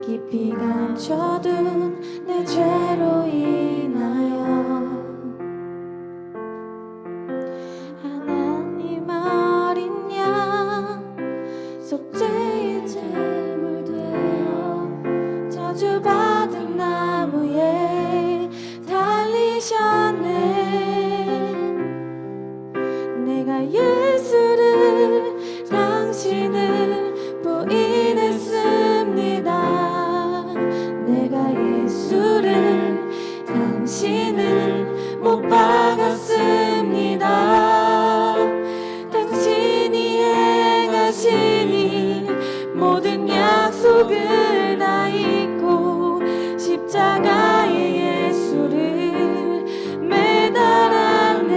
깊이 감춰둔 내 죄로 인하여 하나님 어린 양 속죄의 제물 되어 저주받은 나무에 달리셨네. 내가 예수를 당신을 부인했습니다. 내가 예수를 당신을 못 박았습니다. 당신이 행하시니 모든 약속을 다 잊고 십자가에 예수를 매달았네.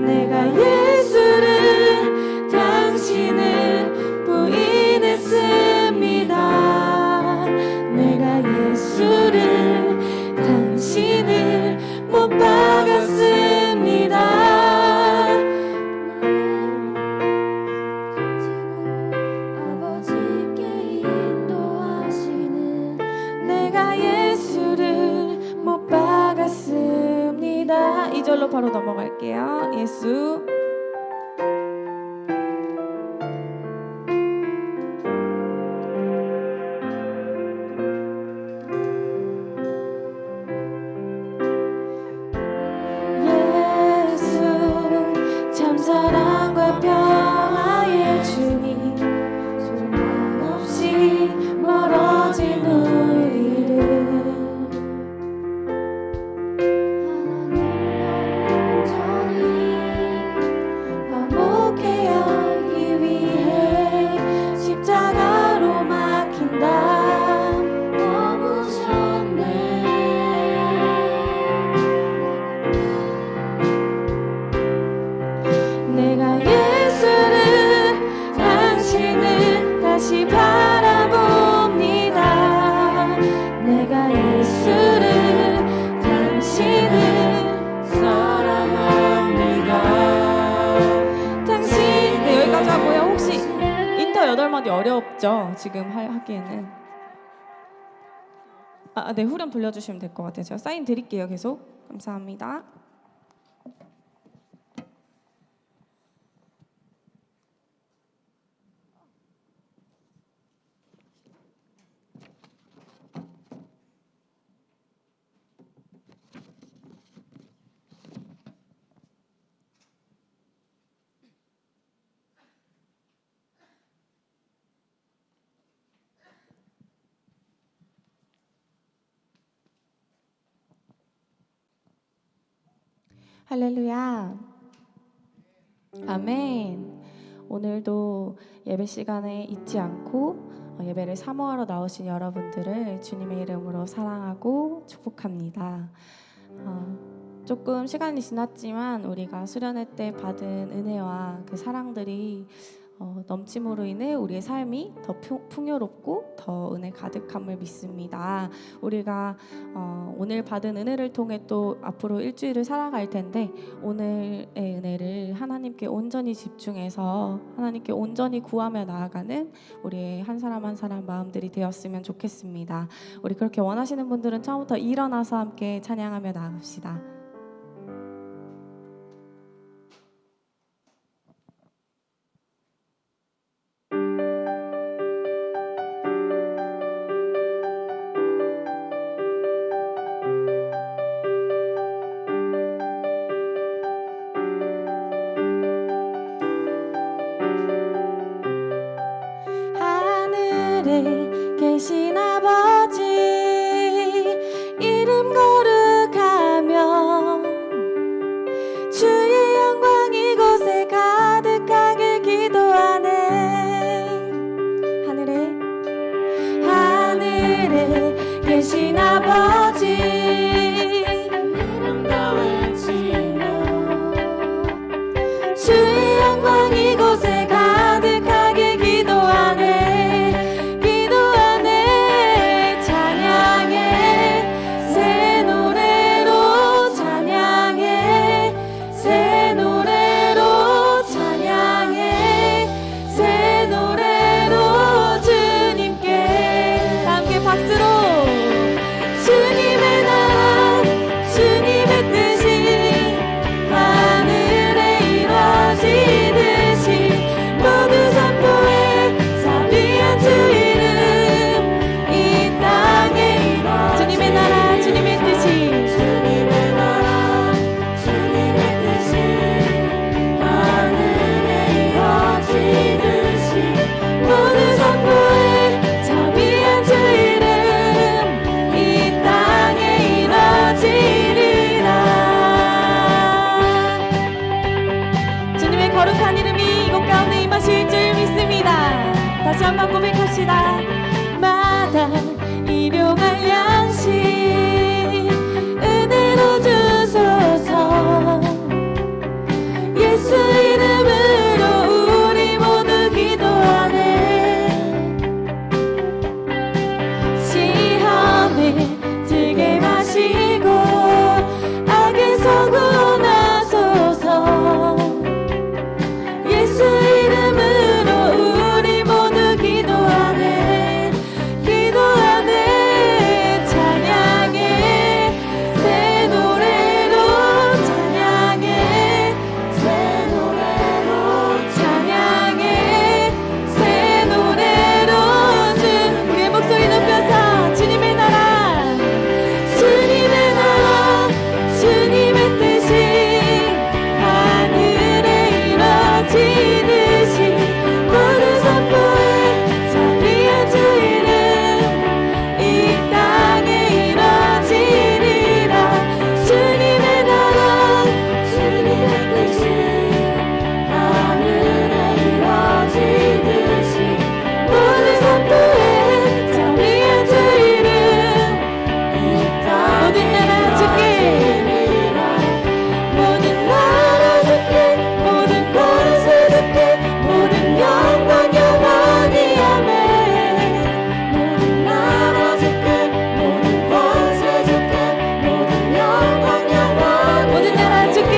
내가 예수를 당신을 부인했습니다. 내가 예수를 당신을 못 박았습니다. 아버지께 인도하시는 내가 예수를 못 박았습니다. 2절로 바로 넘어갈게요. 예수 참 사랑과 평화의 주님, 소망 없이 멀어진 우리를 하나님과 온전히 화목해 하기 위해 십자가로 막힌 담 넘으셨네. 내가 예수를 당신을 다시 바라봅니다. 내가 예수를 당신을 사랑합니다. 당신 네, 여기까지 하고요. 혹시 인터 8마디 어렵죠? 지금 하기에는 네, 후렴 돌려주시면 될 것 같아요. 제가 사인 드릴게요. 계속 감사합니다. 할렐루야. 아멘. 오늘도 예배 시간에 잊지 않고 예배를 사모하러 나오신 여러분들을 주님의 이름으로 사랑하고 축복합니다. 조금 시간이 지났지만 우리가 수련회 때 받은 은혜와 그 사랑들이 넘침으로 인해 우리의 삶이 더 풍요롭고 더 은혜 가득함을 믿습니다. 우리가 오늘 받은 은혜를 통해 또 앞으로 일주일을 살아갈 텐데 오늘의 은혜를 하나님께 온전히 집중해서 하나님께 온전히 구하며 나아가는 우리의 한 사람 한 사람 마음들이 되었으면 좋겠습니다. 우리 그렇게 원하시는 분들은 처음부터 일어나서 함께 찬양하며 나아갑시다. 계신 아버지 이름 거룩하며 주의 영광 이곳에 가득하게 기도하네. 하늘에 계신 아버지 이름 더 외치며 주의 영광 이곳에 가득하게 기도하네. 새 노래로 주 이름 이 땅에 주님의 나라 주님의 뜻이 모든 선포에 자비한 주 이름 이 땅에 이뤄지리라. 주님의 거룩한 이름이 이곳 가운데 임하실 줄 믿습니다. 다시 한번 고백합시다. 마다 일용할 양식 은혜로 주소서. 예수 이름으로 우리 모두 기도하네. 시험에 들게 마시고 악에서 구원하소서. 예수 이름으로 우리 모두 기도하네. 기도하네. 찬양해 새 노래로 찬양해 새 노래로 찬양해 새 노래로 주 우리의 목소리 높여서 주님의 나라 주님의 나라 주님의 뜻이 하늘에 이뤄지듯이 모든 선포에 자비한 주 이름 이 땅에 이뤄지리라. 주님의 나라 주님의 뜻이 하늘에 이뤄지듯이 모든 선포에 자비한 주 이름 이 땅에 모든 나라 주께 모든 나라 주께 모든 권세 주께 모든 영광 영원히 아멘. 모든 나라 주께 모든 권세 주께 모든 영광 영원히 모든 나라 주께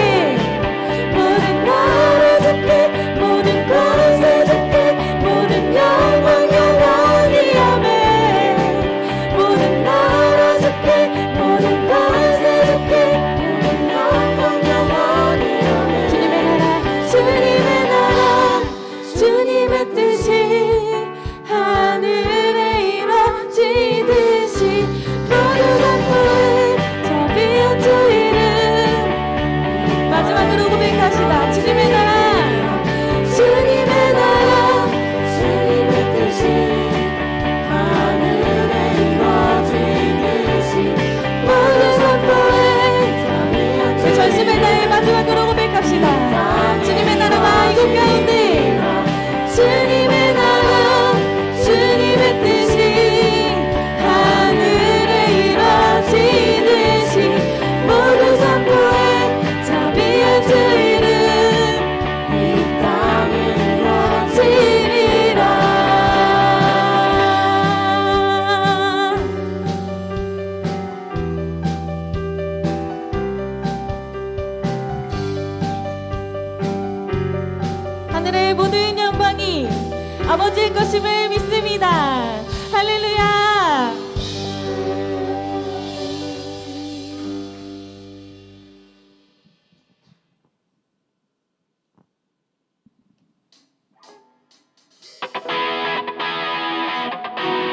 모든 나라 주께 모든 권세 주께 모든 영광 영원히 아멘. 모든 나라 주께 모든 권세 주께 모든 영광 영원히 아멘. 주님의 나라 주님의 나라 주님의 뜻이 하늘에 이뤄지듯이 모든 선포에 자비한 주 이름 마지막으로 고백합시다. 주님의 나라 주님의 나라 주님의 뜻이 하늘에 이뤄지듯이 모든 선포에 자비한 주 이름 전심을 다해 마지막으로 고백합시다. 주님의 나라가 이곳 가운데 주님의 나라 주님의 뜻이 하늘에 이뤄지듯이 모든 선포에 자비한 주 이름 이 땅에 이뤄지리라. 하늘의 모든 영광이 아버지의 것임을 믿습니다. 할렐루야.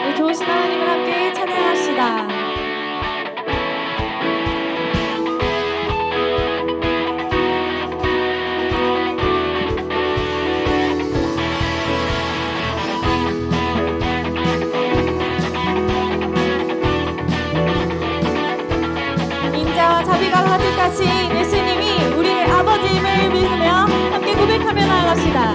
우리 좋으신 하나님을 함께 찬양합시다. 인자와 자비가 가득하신 예수님이 우리의 아버지임을 믿으며 함께 고백하며 나아갑시다.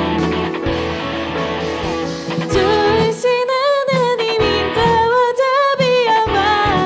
주신 하나님 인자와 자비와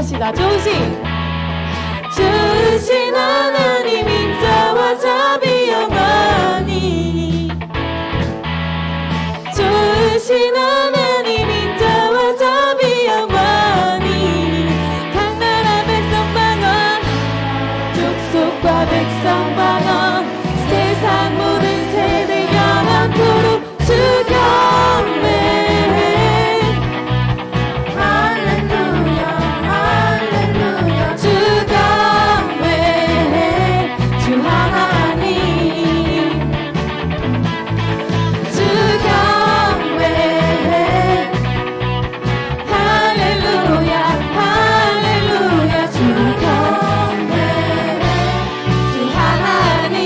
고백합시다. 주신 하나님 인자와 자비 영원히 주신 하나님 인자와 자비 영원히 강나라 백성 방언 족속과 백성 방언 세상 모든 세대 영원토록 주 경배 할렐루야 할렐루야 주 경배 주 하나님 주 경배 할렐루야 할렐루야 주 경배 주 하나님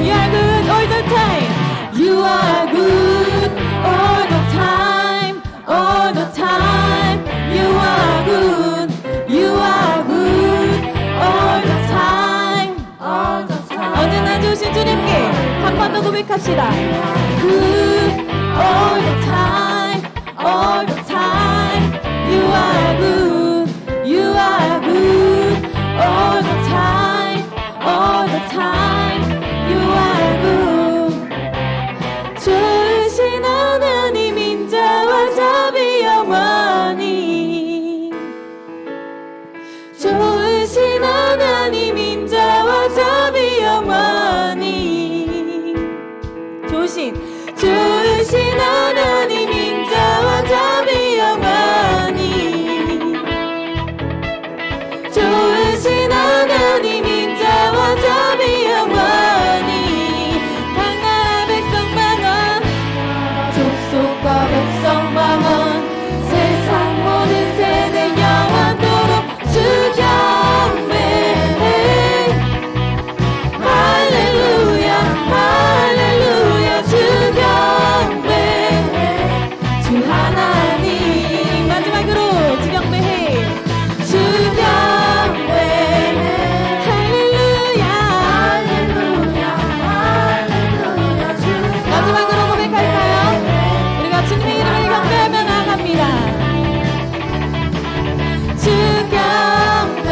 You are good all the time You are good all the time all the time You are good You are good all the time all the time 언제나 주신 주님께 한 번 더 고백합시다 Good all the time all the time You are good You are good all the time all the time You are good 주신 하나님 인자와 자비 영원히 주신 하나님 인자와 자비 영원히 주신 하나님 인자와 자비 영원히 주신 하나님 인자와 자비 영원히 강나라 백성 방언 족속과 백성 방언 세상 모든 세대 영원토록 주 경배 할렐루야 할렐루야 주 경배 주 하나님 마지막으로 주 경배해 주 경배 할렐루야 할렐루야 할렐루야 주 마지막으로 고백할까요? 우리가 주님의 이름을 경배하며 나아갑니다 주 경배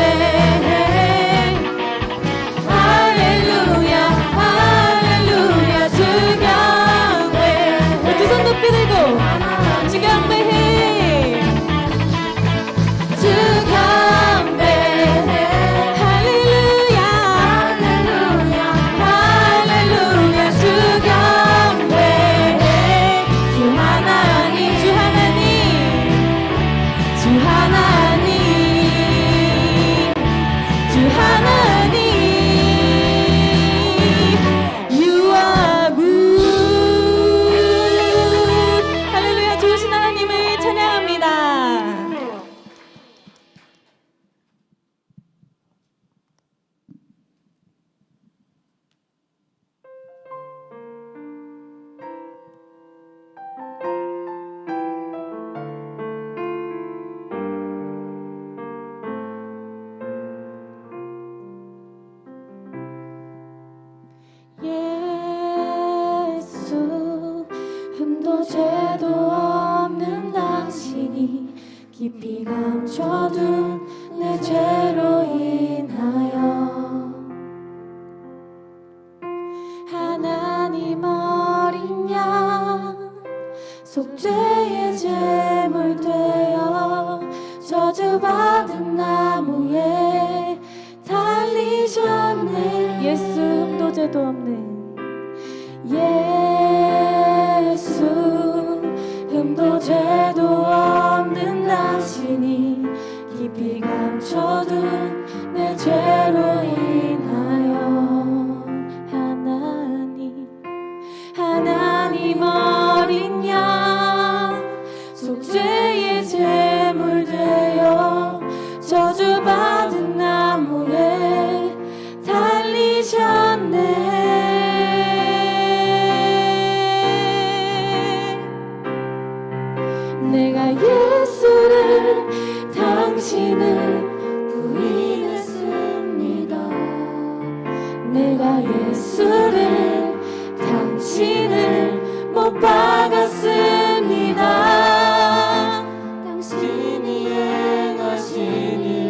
할렐루야 할렐루야 주 경배 두 손 높이 들고 주 경배해 주 경배 할렐루야 할렐루야 할렐루야 주 경배 주 하나님 주 하나님 주 하나님 주 하나님 You are good 할렐루야 주신 하나님을 찬양합니다 예수 흠도 죄도 없는 당신이 깊이 감춰둔 내 죄로 인하여 하나님 어린 양 속죄의 제물 되어 저주받은 나무에 달리셨네 예수 흠도 죄도 없는 예수 흠도 죄도 없는 당신이 깊이 감춰둔 내 죄로 인하여 하나님 어린 양 속죄의 제물 되어 저주받은 나무에 달리셨네 내가 예수를 당신을 부인했습니다 내가 예수를 당신을 못 박았습니다 당신이 행하신 일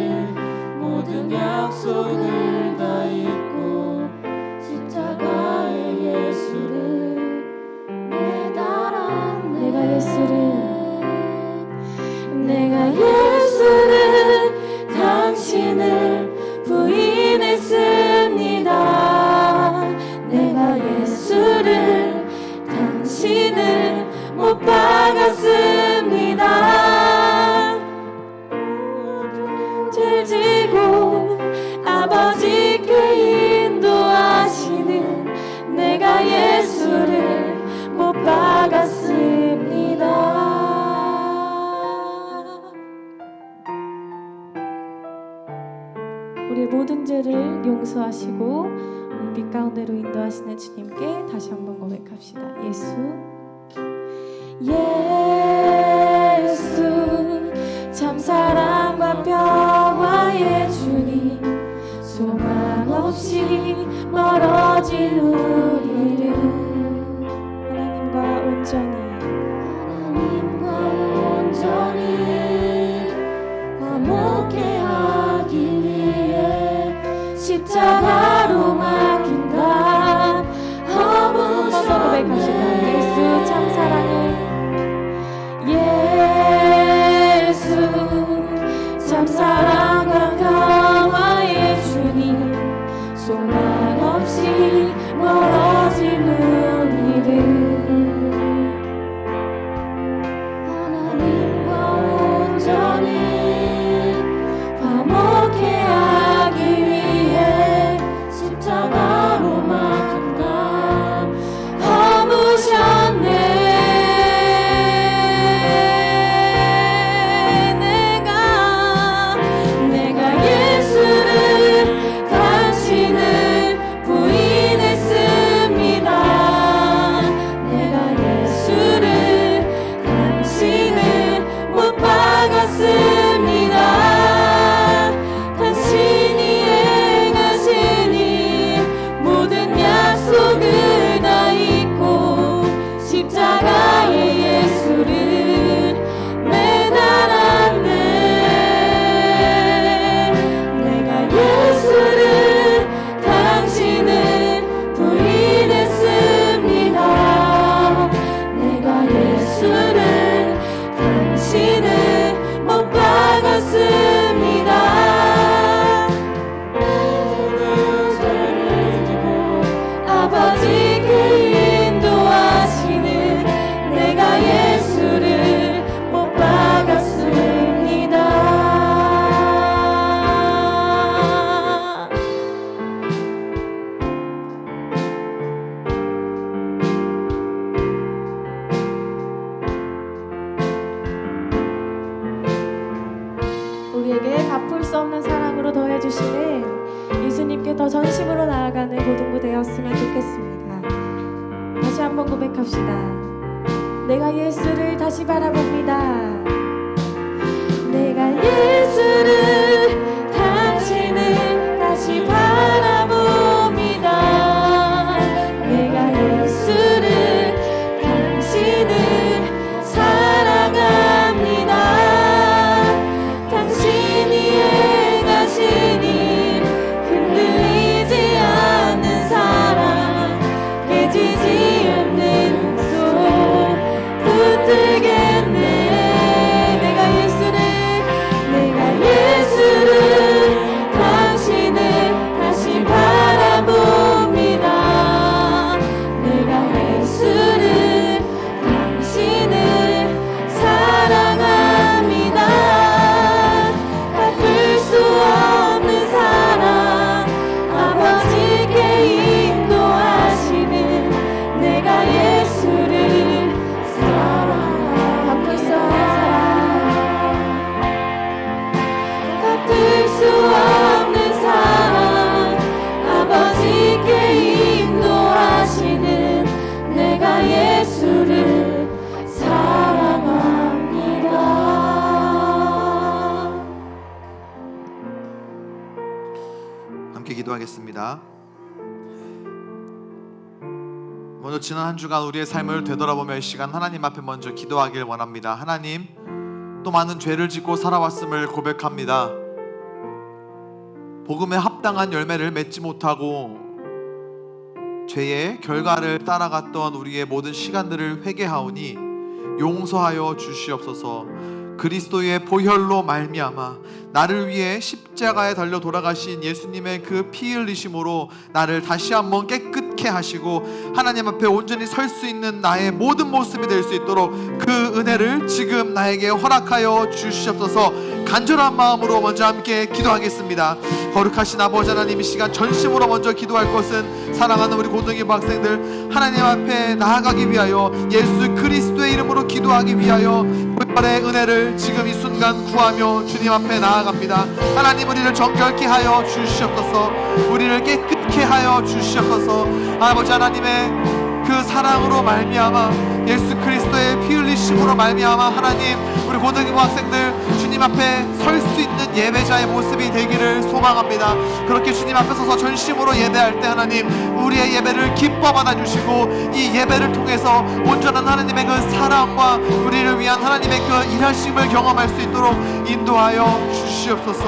빛 가운데로 인도하시는 주님께 다시 한번 고백합시다. 예수 참 사랑과 평화의 주님, 소망 없이 멀어진 우리를 하나님과 온전히 화목해 하기 위해 십자가로 막힌 것 허무셔 고백합시다. 예수 참 사랑을 참 사랑과 평화의 주님, 소망 없이 멀어진 우리를 하나님과 온전히 화목해 하기 위해 십자가로 막힌 것 허무셨네. 우리에게 갚을 수 없는 사랑으로 더해주시는 예수님께 더 전심으로 나아가는 고등부 되었으면 좋겠습니다. 다시 한번 고백합시다. 내가 예수를 다시 바라봅니다. 내가 예수를 당신을 다시 바라봅니다. 내가 예수를 당신을 사랑합니다. 흔들리지 않는 사랑, 깨지지 않는 약속 붙들겠네. 내가 예수를 당신을 다시 바라봅니다. 내가 예수를 당신을 사랑합니다. 갚을 수 없는 사랑, 아버지께 인도하시는 내가 예수를 사랑합니다. 갚을 수 없는 사랑, 갚을 수 없는 사랑, 아버지께 인도하시는 내가 예수를 사랑합니다. 함께 기도하겠습니다. 먼저 지난 한 주간 우리의 삶을 되돌아보며 이 시간 하나님 앞에 먼저 기도하길 원합니다. 하나님, 또 많은 죄를 짓고 살아왔음을 고백합니다. 복음에 합당한 열매를 맺지 못하고 죄의 결과를 따라갔던 우리의 모든 시간들을 회개하오니 용서하여 주시옵소서. 그리스도의 보혈로 말미암아 나를 위해 십자가에 달려 돌아가신 예수님의 그 피 흘리심으로 나를 다시 한번 깨끗게 하시고 하나님 앞에 온전히 설 수 있는 나의 모든 모습이 될 수 있도록 그 은혜를 지금 나에게 허락하여 주시옵소서. 간절한 마음으로 먼저 함께 기도하겠습니다. 거룩하신 아버지 하나님, 이 시간 전심으로 먼저 기도할 것은 사랑하는 우리 고등부 학생들 하나님 앞에 나아가기 위하여 예수 그리스도의 이름으로 기도하기 위하여 보혈의 은혜를 지금 이 순간 구하며 주님 앞에 나아갑니다. 하나님, 우리를 정결케 하여 주시옵소서. 우리를 깨끗게 하여 주시옵소서. 아버지 하나님의 그 사랑으로 말미암아, 예수 그리스도의 피 흘리심으로 말미암아 하나님, 우리 고등부 학생들 주님 앞에 설 수 있는 예배자의 모습이 되기를 소망합니다. 그렇게 주님 앞에 서서 전심으로 예배할 때 하나님, 우리의 예배를 기뻐 받아주시고 이 예배를 통해서 온전한 하나님의 그 사랑과 우리를 위한 하나님의 그 일하심을 경험할 수 있도록 인도하여 주시옵소서.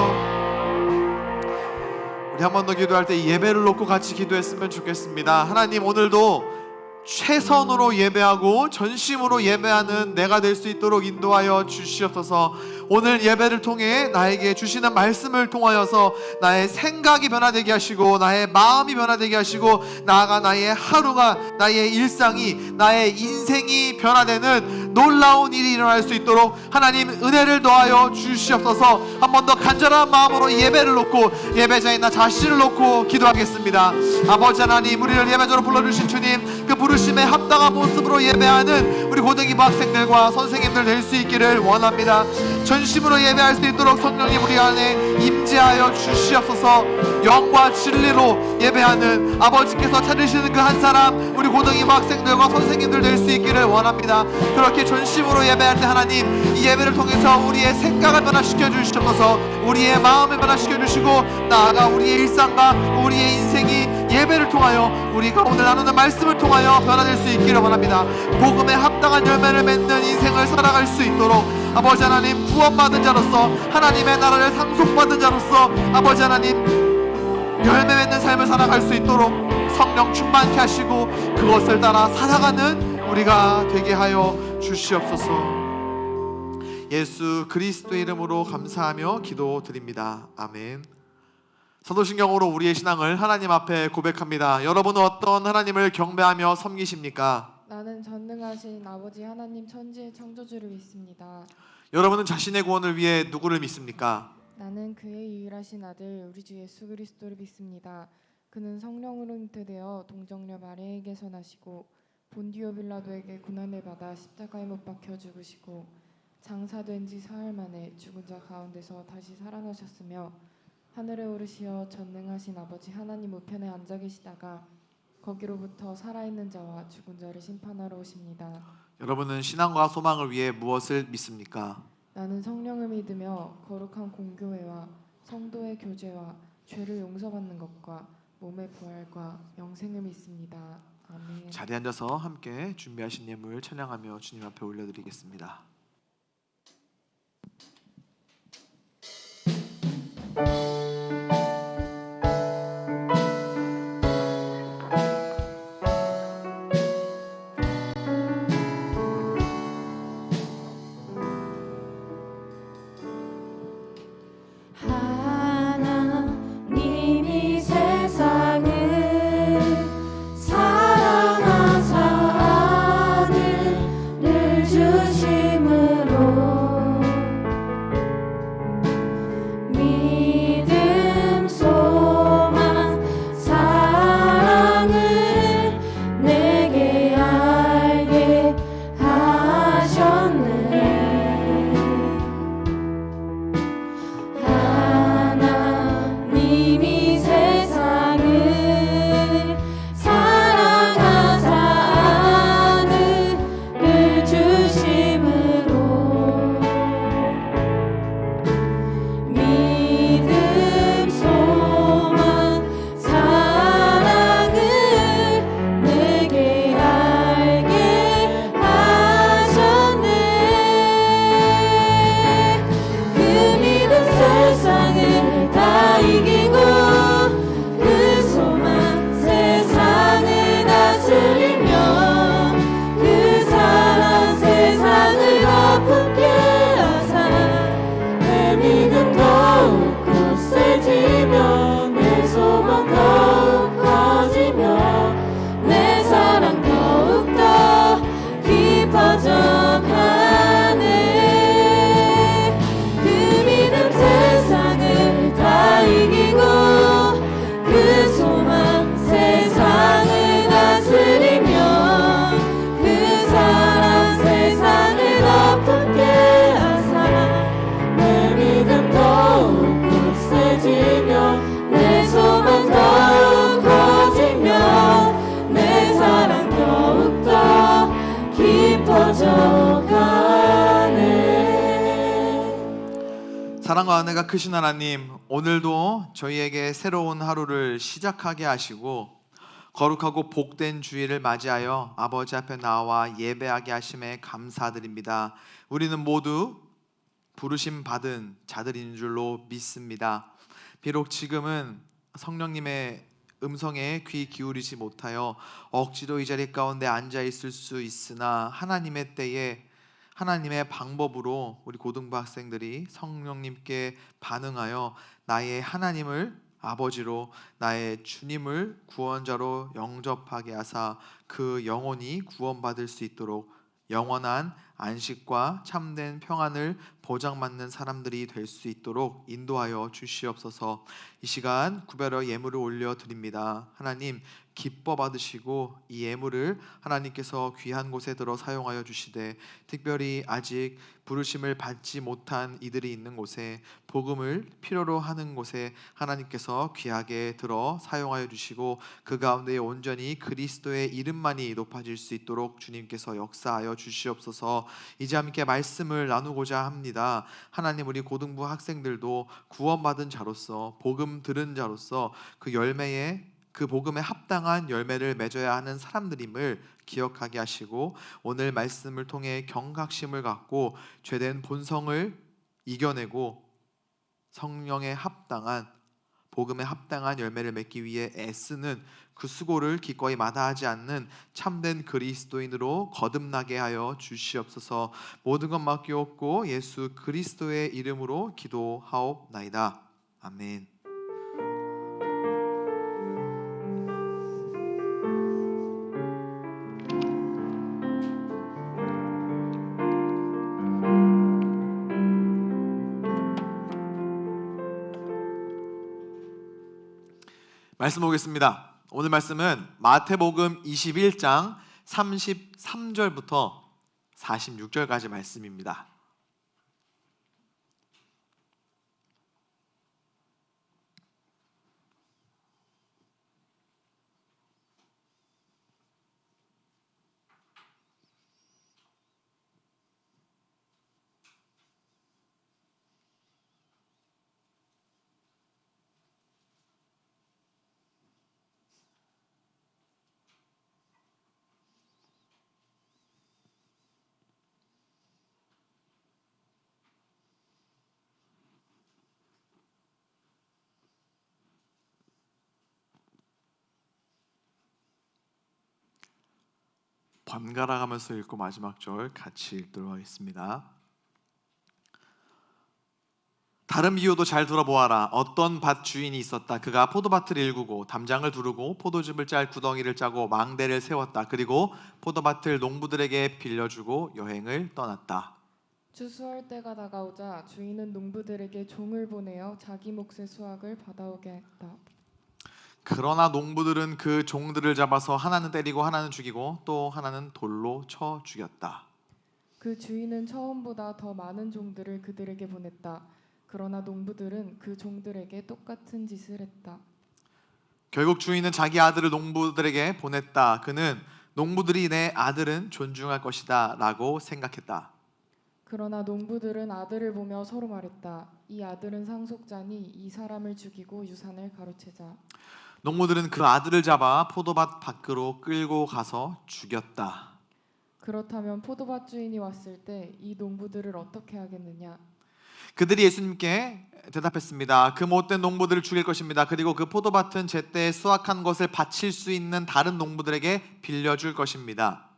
우리 한 번 더 기도할 때 이 예배를 놓고 같이 기도했으면 좋겠습니다. 하나님, 오늘도 최선으로 예배하고 전심으로 예배하는 내가 될 수 있도록 인도하여 주시옵소서. 오늘 예배를 통해 나에게 주시는 말씀을 통하여서 나의 생각이 변화되게 하시고 나의 마음이 변화되게 하시고 나아가 나의 하루가, 나의 일상이, 나의 인생이 변화되는 놀라운 일이 일어날 수 있도록 하나님 은혜를 더하여 주시옵소서. 한 번 더 간절한 마음으로 예배를 놓고, 예배자인 나 자신을 놓고 기도하겠습니다. 아버지 하나님, 우리를 예배자로 불러주신 주님, 그 부르심에 합당한 모습으로 예배하는 우리 고등부 학생들과 선생님들 될 수 있기를 원합니다. 전심으로 예배할 수 있도록 성령님 우리 안에 임재하여 주시옵소서. 영과 진리로 예배하는 아버지께서 찾으시는 그 한 사람, 우리 고등부 학생들과 선생님들 될 수 있기를 원합니다. 그렇게 전심으로 예배할 때 하나님, 이 예배를 통해서 우리의 생각을 변화시켜 주시옵소서. 우리의 마음을 변화시켜 주시고 나아가 우리의 일상과 우리의 인생이 예배를 통하여, 우리가 오늘 나누는 말씀을 통하여 변화될 수 있기를 원합니다. 복음에 합당한 열매를 맺는 인생을 살아갈 수 있도록 아버지 하나님, 구원받은 자로서 하나님의 나라를 상속받은 자로서 아버지 하나님, 열매 맺는 삶을 살아갈 수 있도록 성령 충만케 하시고 그것을 따라 살아가는 우리가 되게 하여 주시옵소서. 예수 그리스도의 이름으로 감사하며 기도드립니다. 아멘. 사도신경으로 우리의 신앙을 하나님 앞에 고백합니다. 여러분은 어떤 하나님을 경배하며 섬기십니까? 나는 전능하신 아버지 하나님 천지의 창조주를 믿습니다. 여러분은 자신의 구원을 위해 누구를 믿습니까? 나는 그의 유일하신 아들 우리 주 예수 그리스도를 믿습니다. 그는 성령으로 잉태되어 동정녀 마리아에게서 나시고 본디오 빌라도에게 고난을 받아 십자가에 못 박혀 죽으시고 장사된 지 사흘 만에 죽은 자 가운데서 다시 살아나셨으며 하늘에 오르시어 전능하신 아버지 하나님 우편에 앉아 계시다가 거기로부터 살아있는 자와 죽은 자를 심판하러 오십니다. 여러분은 신앙과 소망을 위해 무엇을 믿습니까? 나는 성령을 믿으며 거룩한 공교회와 성도의 교제와 죄를 용서받는 것과 몸의 부활과 영생을 믿습니다. 아멘. 자리에 앉아서 함께 준비하신 예물 찬양하며 주님 앞에 올려드리겠습니다. 하나님이 세상을 사랑하사 아들을 주심으로 사랑과 은혜가 크신 하나님, 오늘도 저희에게 새로운 하루를 시작하게 하시고 거룩하고 복된 주일을 맞이하여 아버지 앞에 나와 예배하게 하심에 감사드립니다. 우리는 모두 부르심 받은 자들인 줄로 믿습니다. 비록 지금은 성령님의 음성에 귀 기울이지 못하여 억지로 이 자리 가운데 앉아 있을 수 있으나 하나님의 때에 하나님의 방법으로 우리 고등부 학생들이 성령님께 반응하여 나의 하나님을 아버지로, 나의 주님을 구원자로 영접하게 하사 그 영혼이 구원받을 수 있도록 영원한 안식과 참된 평안을 보장받는 사람들이 될 수 있도록 인도하여 주시옵소서. 이 시간 구별어 예물을 올려드립니다. 하나님 기뻐 받으시고 이 예물을 하나님께서 귀한 곳에 들어 사용하여 주시되, 특별히 아직 부르심을 받지 못한 이들이 있는 곳에, 복음을 필요로 하는 곳에 하나님께서 귀하게 들어 사용하여 주시고 그 가운데 온전히 그리스도의 이름만이 높아질 수 있도록 주님께서 역사하여 주시옵소서. 이제 함께 말씀을 나누고자 합니다. 하나님, 우리 고등부 학생들도 구원받은 자로서, 복음 들은 자로서 그 복음에 합당한 열매를 맺어야 하는 사람들임을 기억하게 하시고, 오늘 말씀을 통해 경각심을 갖고 죄된 본성을 이겨내고 성령에 합당한, 복음에 합당한 열매를 맺기 위해 애쓰는 그 수고를 기꺼이 마다하지 않는 참된 그리스도인으로 거듭나게 하여 주시옵소서. 모든 것 맡기옵고 예수 그리스도의 이름으로 기도하옵나이다. 아멘. 말씀 보겠습니다. 오늘 말씀은 마태복음 21장 33절부터 46절까지 말씀입니다. 번갈아 가면서 읽고 마지막 절 같이 읽도록 하겠습니다. 다른 비유도 잘 들어보아라. 어떤 밭 주인이 있었다. 그가 포도밭을 일구고 담장을 두르고 포도즙을 짤 구덩이를 짜고 망대를 세웠다. 그리고 포도밭을 농부들에게 빌려주고 여행을 떠났다. 추수할 때가 다가오자 주인은 농부들에게 종을 보내어 자기 몫의 수확을 받아오게 했다. 그러나 농부들은 그 종들을 잡아서 하나는 때리고 하나는 죽이고 또 하나는 돌로 쳐 죽였다. 그 주인은 처음보다 더 많은 종들을 그들에게 보냈다. 그러나 농부들은 그 종들에게 똑같은 짓을 했다. 결국 주인은 자기 아들을 농부들에게 보냈다. 그는 농부들이 내 아들은 존중할 것이다 라고 생각했다. 그러나 농부들은 아들을 보며 서로 말했다. 이 아들은 상속자니 이 사람을 죽이고 유산을 가로채자. 농부들은 그 아들을 잡아 포도밭 밖으로 끌고 가서 죽였다. 그렇다면 포도밭 주인이 왔을 때 이 농부들을 어떻게 하겠느냐? 그들이 예수님께 대답했습니다. 그 못된 농부들을 죽일 것입니다. 그리고 그 포도밭은 제때 수확한 것을 바칠 수 있는 다른 농부들에게 빌려줄 것입니다.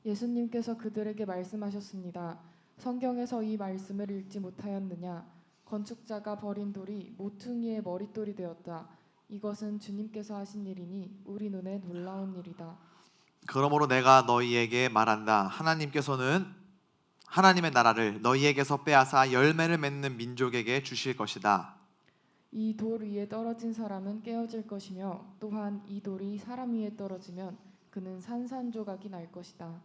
예수님께서 그들에게 말씀하셨습니다. 성경에서 이 말씀을 읽지 못하였느냐? 건축자가 버린 돌이 모퉁이의 머릿돌이 되었다. 이것은 주님께서 하신 일이니 우리 눈에 놀라운 일이다. 그러므로 내가 너희에게 말한다. 하나님께서는 하나님의 나라를 너희에게서 빼앗아 열매를 맺는 민족에게 주실 것이다. 이 돌 위에 떨어진 사람은 깨어질 것이며 또한 이 돌이 사람 위에 떨어지면 그는 산산조각이 날 것이다.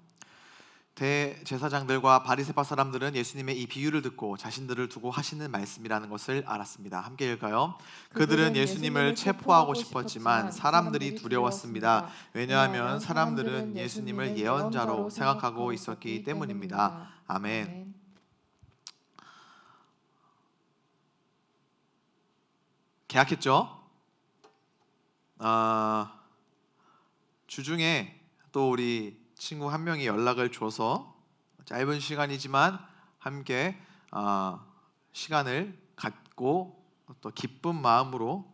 대제사장들과 바리새파 사람들은 예수님의 이 비유를 듣고 자신들을 두고 하시는 말씀이라는 것을 알았습니다. 함께 읽어요. 그들은 예수님을 체포하고 싶었지만 사람들이 두려웠습니다. 왜냐하면 사람들은 예수님을 예언자로 생각하고 있었기 때문입니다. 아멘. 계약했죠. 주중에 또 우리 친구 한 명이 연락을 줘서 짧은 시간이지만 함께 시간을 갖고 또 기쁜 마음으로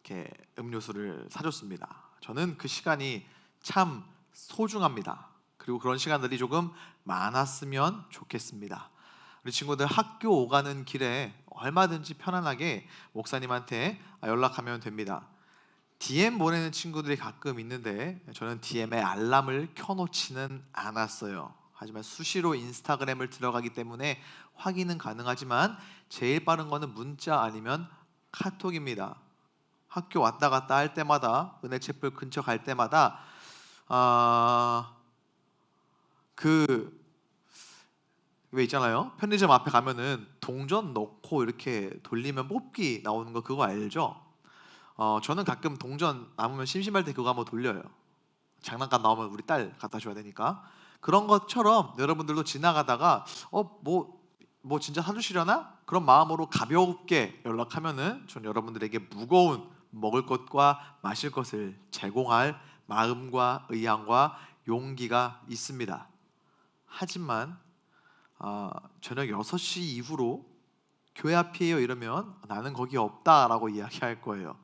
이렇게 음료수를 사줬습니다. 저는 그 시간이 참 소중합니다. 그리고 그런 시간들이 조금 많았으면 좋겠습니다. 우리 친구들 학교 오가는 길에 얼마든지 편안하게 목사님한테 연락하면 됩니다. DM 보내는 친구들이 가끔 있는데 저는 DM에 알람을 켜놓지는 않았어요. 하지만 수시로 인스타그램을 들어가기 때문에 확인은 가능하지만 제일 빠른 거는 문자 아니면 카톡입니다. 학교 왔다 갔다 할 때마다 은혜체플 근처 갈 때마다 왜 있잖아요. 편의점 앞에 가면은 동전 넣고 이렇게 돌리면 뽑기 나오는 거 그거 알죠? 저는 가끔 동전 남으면 심심할 때 그거 한번 돌려요. 장난감 나오면 우리 딸 갖다 줘야 되니까. 그런 것처럼 여러분들도 지나가다가 뭐 진짜 사주시려나? 그런 마음으로 가볍게 연락하면은 전 여러분들에게 무거운 먹을 것과 마실 것을 제공할 마음과 의향과 용기가 있습니다. 하지만 저녁 6시 이후로 교회 앞이에요 이러면 나는 거기 없다라고 이야기할 거예요.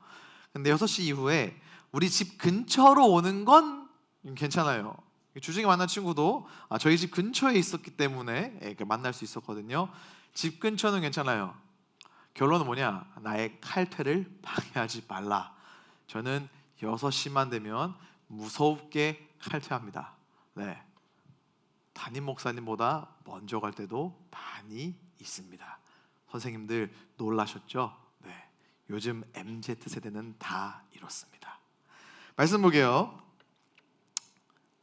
근데 6시 이후에 우리 집 근처로 오는 건 괜찮아요. 주중에 만난 친구도 저희 집 근처에 있었기 때문에 만날 수 있었거든요. 집 근처는 괜찮아요. 결론은 뭐냐? 나의 칼퇴를 방해하지 말라. 저는 6시만 되면 무섭게 칼퇴합니다. 네. 담임 목사님보다 먼저 갈 때도 많이 있습니다. 선생님들 놀라셨죠? 네. 요즘 MZ세대는 다 이렇습니다. 말씀 보게요.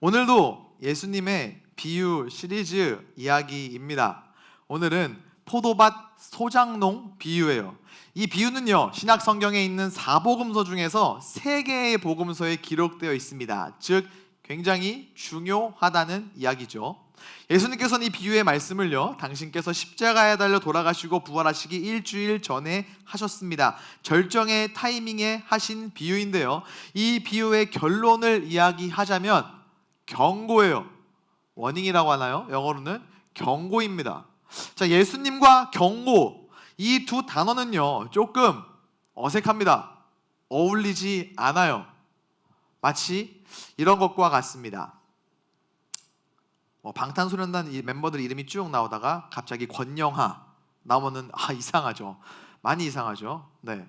오늘도 예수님의 비유 시리즈 이야기입니다. 오늘은 포도밭 소장농 비유예요. 이 비유는요, 신약 성경에 있는 4복음서 중에서 3개의 복음서에 기록되어 있습니다. 즉 굉장히 중요하다는 이야기죠. 예수님께서는 이 비유의 말씀을요, 당신께서 십자가에 달려 돌아가시고 부활하시기 일주일 전에 하셨습니다. 절정의 타이밍에 하신 비유인데요, 이 비유의 결론을 이야기하자면 경고예요. 워닝이라고 하나요? 영어로는 경고입니다. 자, 예수님과 경고, 이 두 단어는요 조금 어색합니다. 어울리지 않아요. 마치 이런 것과 같습니다. 방탄소년단 이 멤버들 이름이 쭉 나오다가 갑자기 권영하 나오면은 이상하죠. 많이 이상하죠. 네,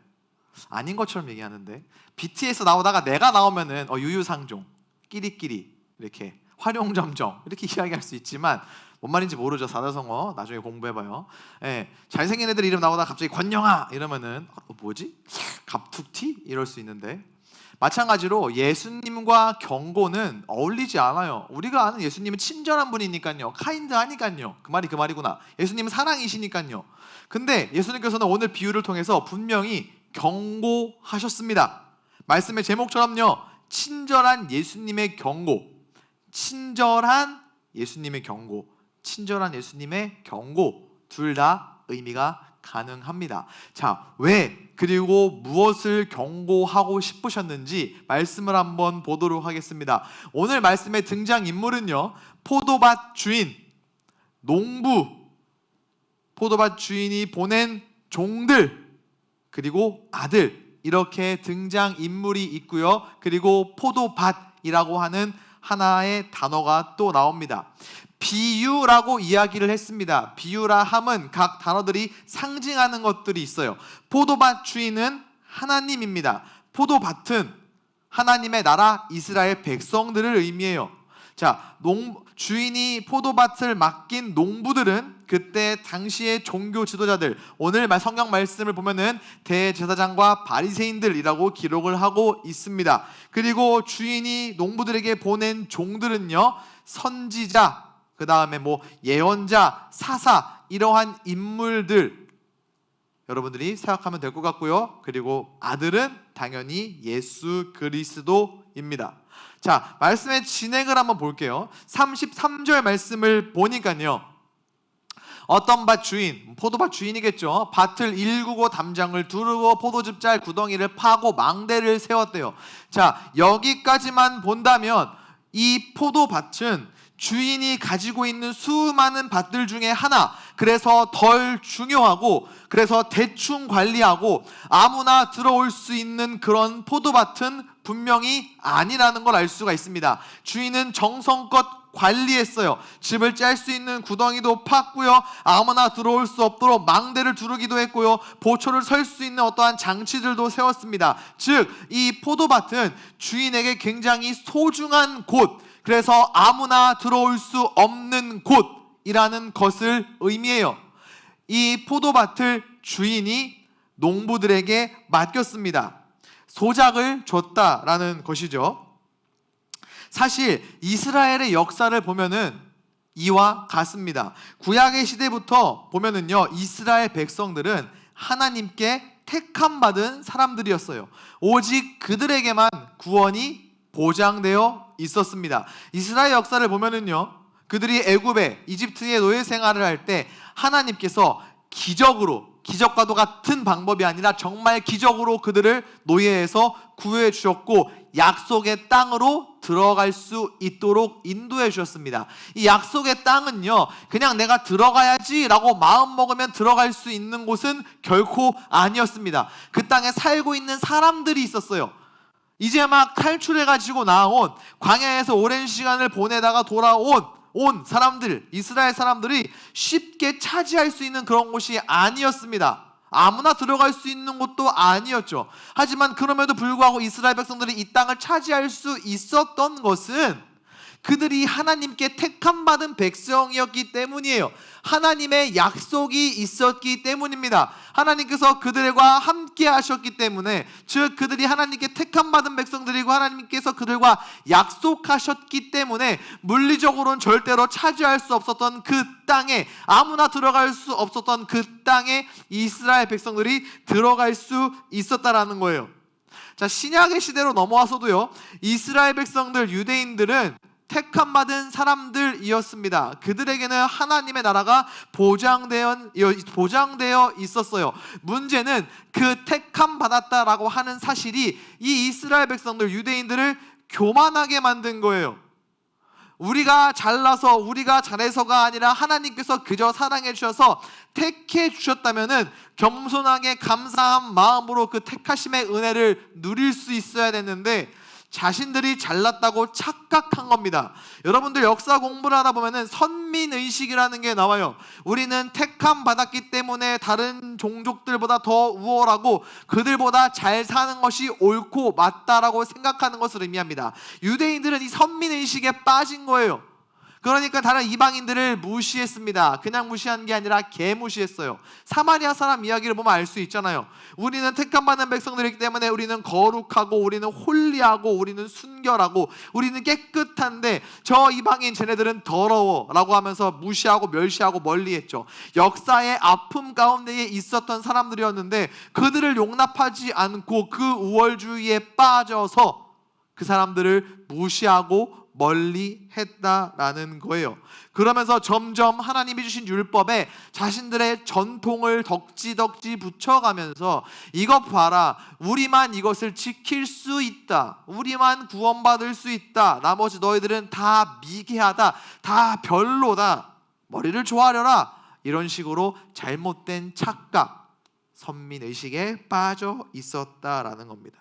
아닌 것처럼 얘기하는데 BTS 나오다가 내가 나오면은 유유상종, 끼리끼리 이렇게 활용점정 이렇게 이야기할 수 있지만 뭔 말인지 모르죠. 사자성어 나중에 공부해봐요. 예, 잘생긴 애들 이름 나오다가 갑자기 권영하 이러면은 뭐지? 갑툭튀 이럴 수 있는데 마찬가지로 예수님과 경고는 어울리지 않아요. 우리가 아는 예수님은 친절한 분이니까요, 카인드하니까요. 그 말이 그 말이구나. 예수님은 사랑이시니까요. 근데 예수님께서는 오늘 비유를 통해서 분명히 경고하셨습니다. 말씀의 제목처럼요, 친절한 예수님의 경고, 친절한 예수님의 경고, 친절한 예수님의 경고, 둘 다 의미가 가능합니다. 자, 왜 그리고 무엇을 경고하고 싶으셨는지 말씀을 한번 보도록 하겠습니다. 오늘 말씀의 등장인물은요, 포도밭 주인, 농부, 포도밭 주인이 보낸 종들, 그리고 아들, 이렇게 등장인물이 있고요. 그리고 포도밭이라고 하는 하나의 단어가 또 나옵니다. 비유라고 이야기를 했습니다. 비유라 함은 각 단어들이 상징하는 것들이 있어요. 포도밭 주인은 하나님입니다. 포도밭은 하나님의 나라 이스라엘 백성들을 의미해요. 자, 주인이 포도밭을 맡긴 농부들은 그때 당시의 종교 지도자들, 오늘 성경 말씀을 보면은 대제사장과 바리새인들이라고 기록을 하고 있습니다. 그리고 주인이 농부들에게 보낸 종들은요, 선지자, 그 다음에 예언자, 사사, 이러한 인물들 여러분들이 생각하면 될 것 같고요. 그리고 아들은 당연히 예수 그리스도입니다. 자, 말씀의 진행을 한번 볼게요. 33절 말씀을 보니까요, 어떤 밭 주인, 포도밭 주인이겠죠. 밭을 일구고 담장을 두르고 포도즙 잘 구덩이를 파고 망대를 세웠대요. 자, 여기까지만 본다면 이 포도밭은 주인이 가지고 있는 수많은 밭들 중에 하나, 그래서 덜 중요하고, 그래서 대충 관리하고 아무나 들어올 수 있는 그런 포도밭은 분명히 아니라는 걸 알 수가 있습니다. 주인은 정성껏 관리했어요. 즙을 짤 수 있는 구덩이도 팠고요, 아무나 들어올 수 없도록 망대를 두르기도 했고요, 보초를 설 수 있는 어떠한 장치들도 세웠습니다. 즉, 이 포도밭은 주인에게 굉장히 소중한 곳, 그래서 아무나 들어올 수 없는 곳이라는 것을 의미해요. 이 포도밭을 주인이 농부들에게 맡겼습니다. 소작을 줬다라는 것이죠. 사실 이스라엘의 역사를 보면은 이와 같습니다. 구약의 시대부터 보면은요, 이스라엘 백성들은 하나님께 택함 받은 사람들이었어요. 오직 그들에게만 구원이 보장되어 있었습니다. 이스라엘 역사를 보면은요, 그들이 애굽에 이집트의 노예 생활을 할 때 하나님께서 기적과도 같은 방법이 아니라 정말 기적으로 그들을 노예에서 구해 주셨고 약속의 땅으로 들어갈 수 있도록 인도해 주셨습니다. 이 약속의 땅은요, 그냥 내가 들어가야지라고 마음 먹으면 들어갈 수 있는 곳은 결코 아니었습니다. 그 땅에 살고 있는 사람들이 있었어요. 이제 막 탈출해가지고 나온, 광야에서 오랜 시간을 보내다가 돌아온 사람들, 이스라엘 사람들이 쉽게 차지할 수 있는 그런 곳이 아니었습니다. 아무나 들어갈 수 있는 곳도 아니었죠. 하지만 그럼에도 불구하고 이스라엘 백성들이 이 땅을 차지할 수 있었던 것은 그들이 하나님께 택함 받은 백성이었기 때문이에요. 하나님의 약속이 있었기 때문입니다. 하나님께서 그들과 함께 하셨기 때문에, 즉 그들이 하나님께 택함 받은 백성들이고 하나님께서 그들과 약속하셨기 때문에 물리적으로는 절대로 차지할 수 없었던 그 땅에, 아무나 들어갈 수 없었던 그 땅에 이스라엘 백성들이 들어갈 수 있었다라는 거예요. 자, 신약의 시대로 넘어와서도요, 이스라엘 백성들, 유대인들은 택함 받은 사람들이었습니다. 그들에게는 하나님의 나라가 보장되어 있었어요. 문제는 그 택함 받았다라고 하는 사실이 이 이스라엘 백성들, 유대인들을 교만하게 만든 거예요. 우리가 잘나서, 우리가 잘해서가 아니라 하나님께서 그저 사랑해 주셔서 택해 주셨다면은 겸손하게 감사한 마음으로 그 택하심의 은혜를 누릴 수 있어야 됐는데 자신들이 잘났다고 착각한 겁니다. 여러분들 역사 공부를 하다 보면은 선민의식이라는 게 나와요. 우리는 택함 받았기 때문에 다른 종족들보다 더 우월하고 그들보다 잘 사는 것이 옳고 맞다라고 생각하는 것을 의미합니다. 유대인들은 이 선민의식에 빠진 거예요. 그러니까 다른 이방인들을 무시했습니다. 그냥 무시한 게 아니라 개무시했어요. 사마리아 사람 이야기를 보면 알 수 있잖아요. 우리는 택함받은 백성들이기 때문에 우리는 거룩하고 우리는 홀리하고 우리는 순결하고 우리는 깨끗한데 저 이방인 쟤네들은 더러워 라고 하면서 무시하고 멸시하고 멀리했죠. 역사의 아픔 가운데에 있었던 사람들이었는데 그들을 용납하지 않고 그 우월주의에 빠져서 그 사람들을 무시하고 멀리 했다라는 거예요. 그러면서 점점 하나님이 주신 율법에 자신들의 전통을 덕지덕지 붙여가면서 이것 봐라, 우리만 이것을 지킬 수 있다, 우리만 구원받을 수 있다, 나머지 너희들은 다 미개하다, 다 별로다, 머리를 조아려라, 이런 식으로 잘못된 착각, 선민의식에 빠져 있었다라는 겁니다.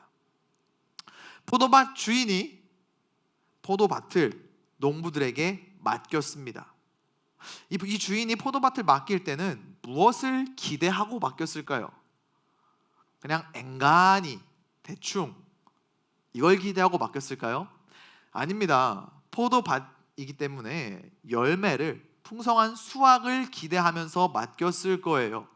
포도밭 주인이 포도밭을 농부들에게 맡겼습니다. 이 주인이 포도밭을 맡길 때는 무엇을 기대하고 맡겼을까요? 그냥 앵간히 대충 이걸 기대하고 맡겼을까요? 아닙니다. 포도밭이기 때문에 열매를, 풍성한 수확을 기대하면서 맡겼을 거예요.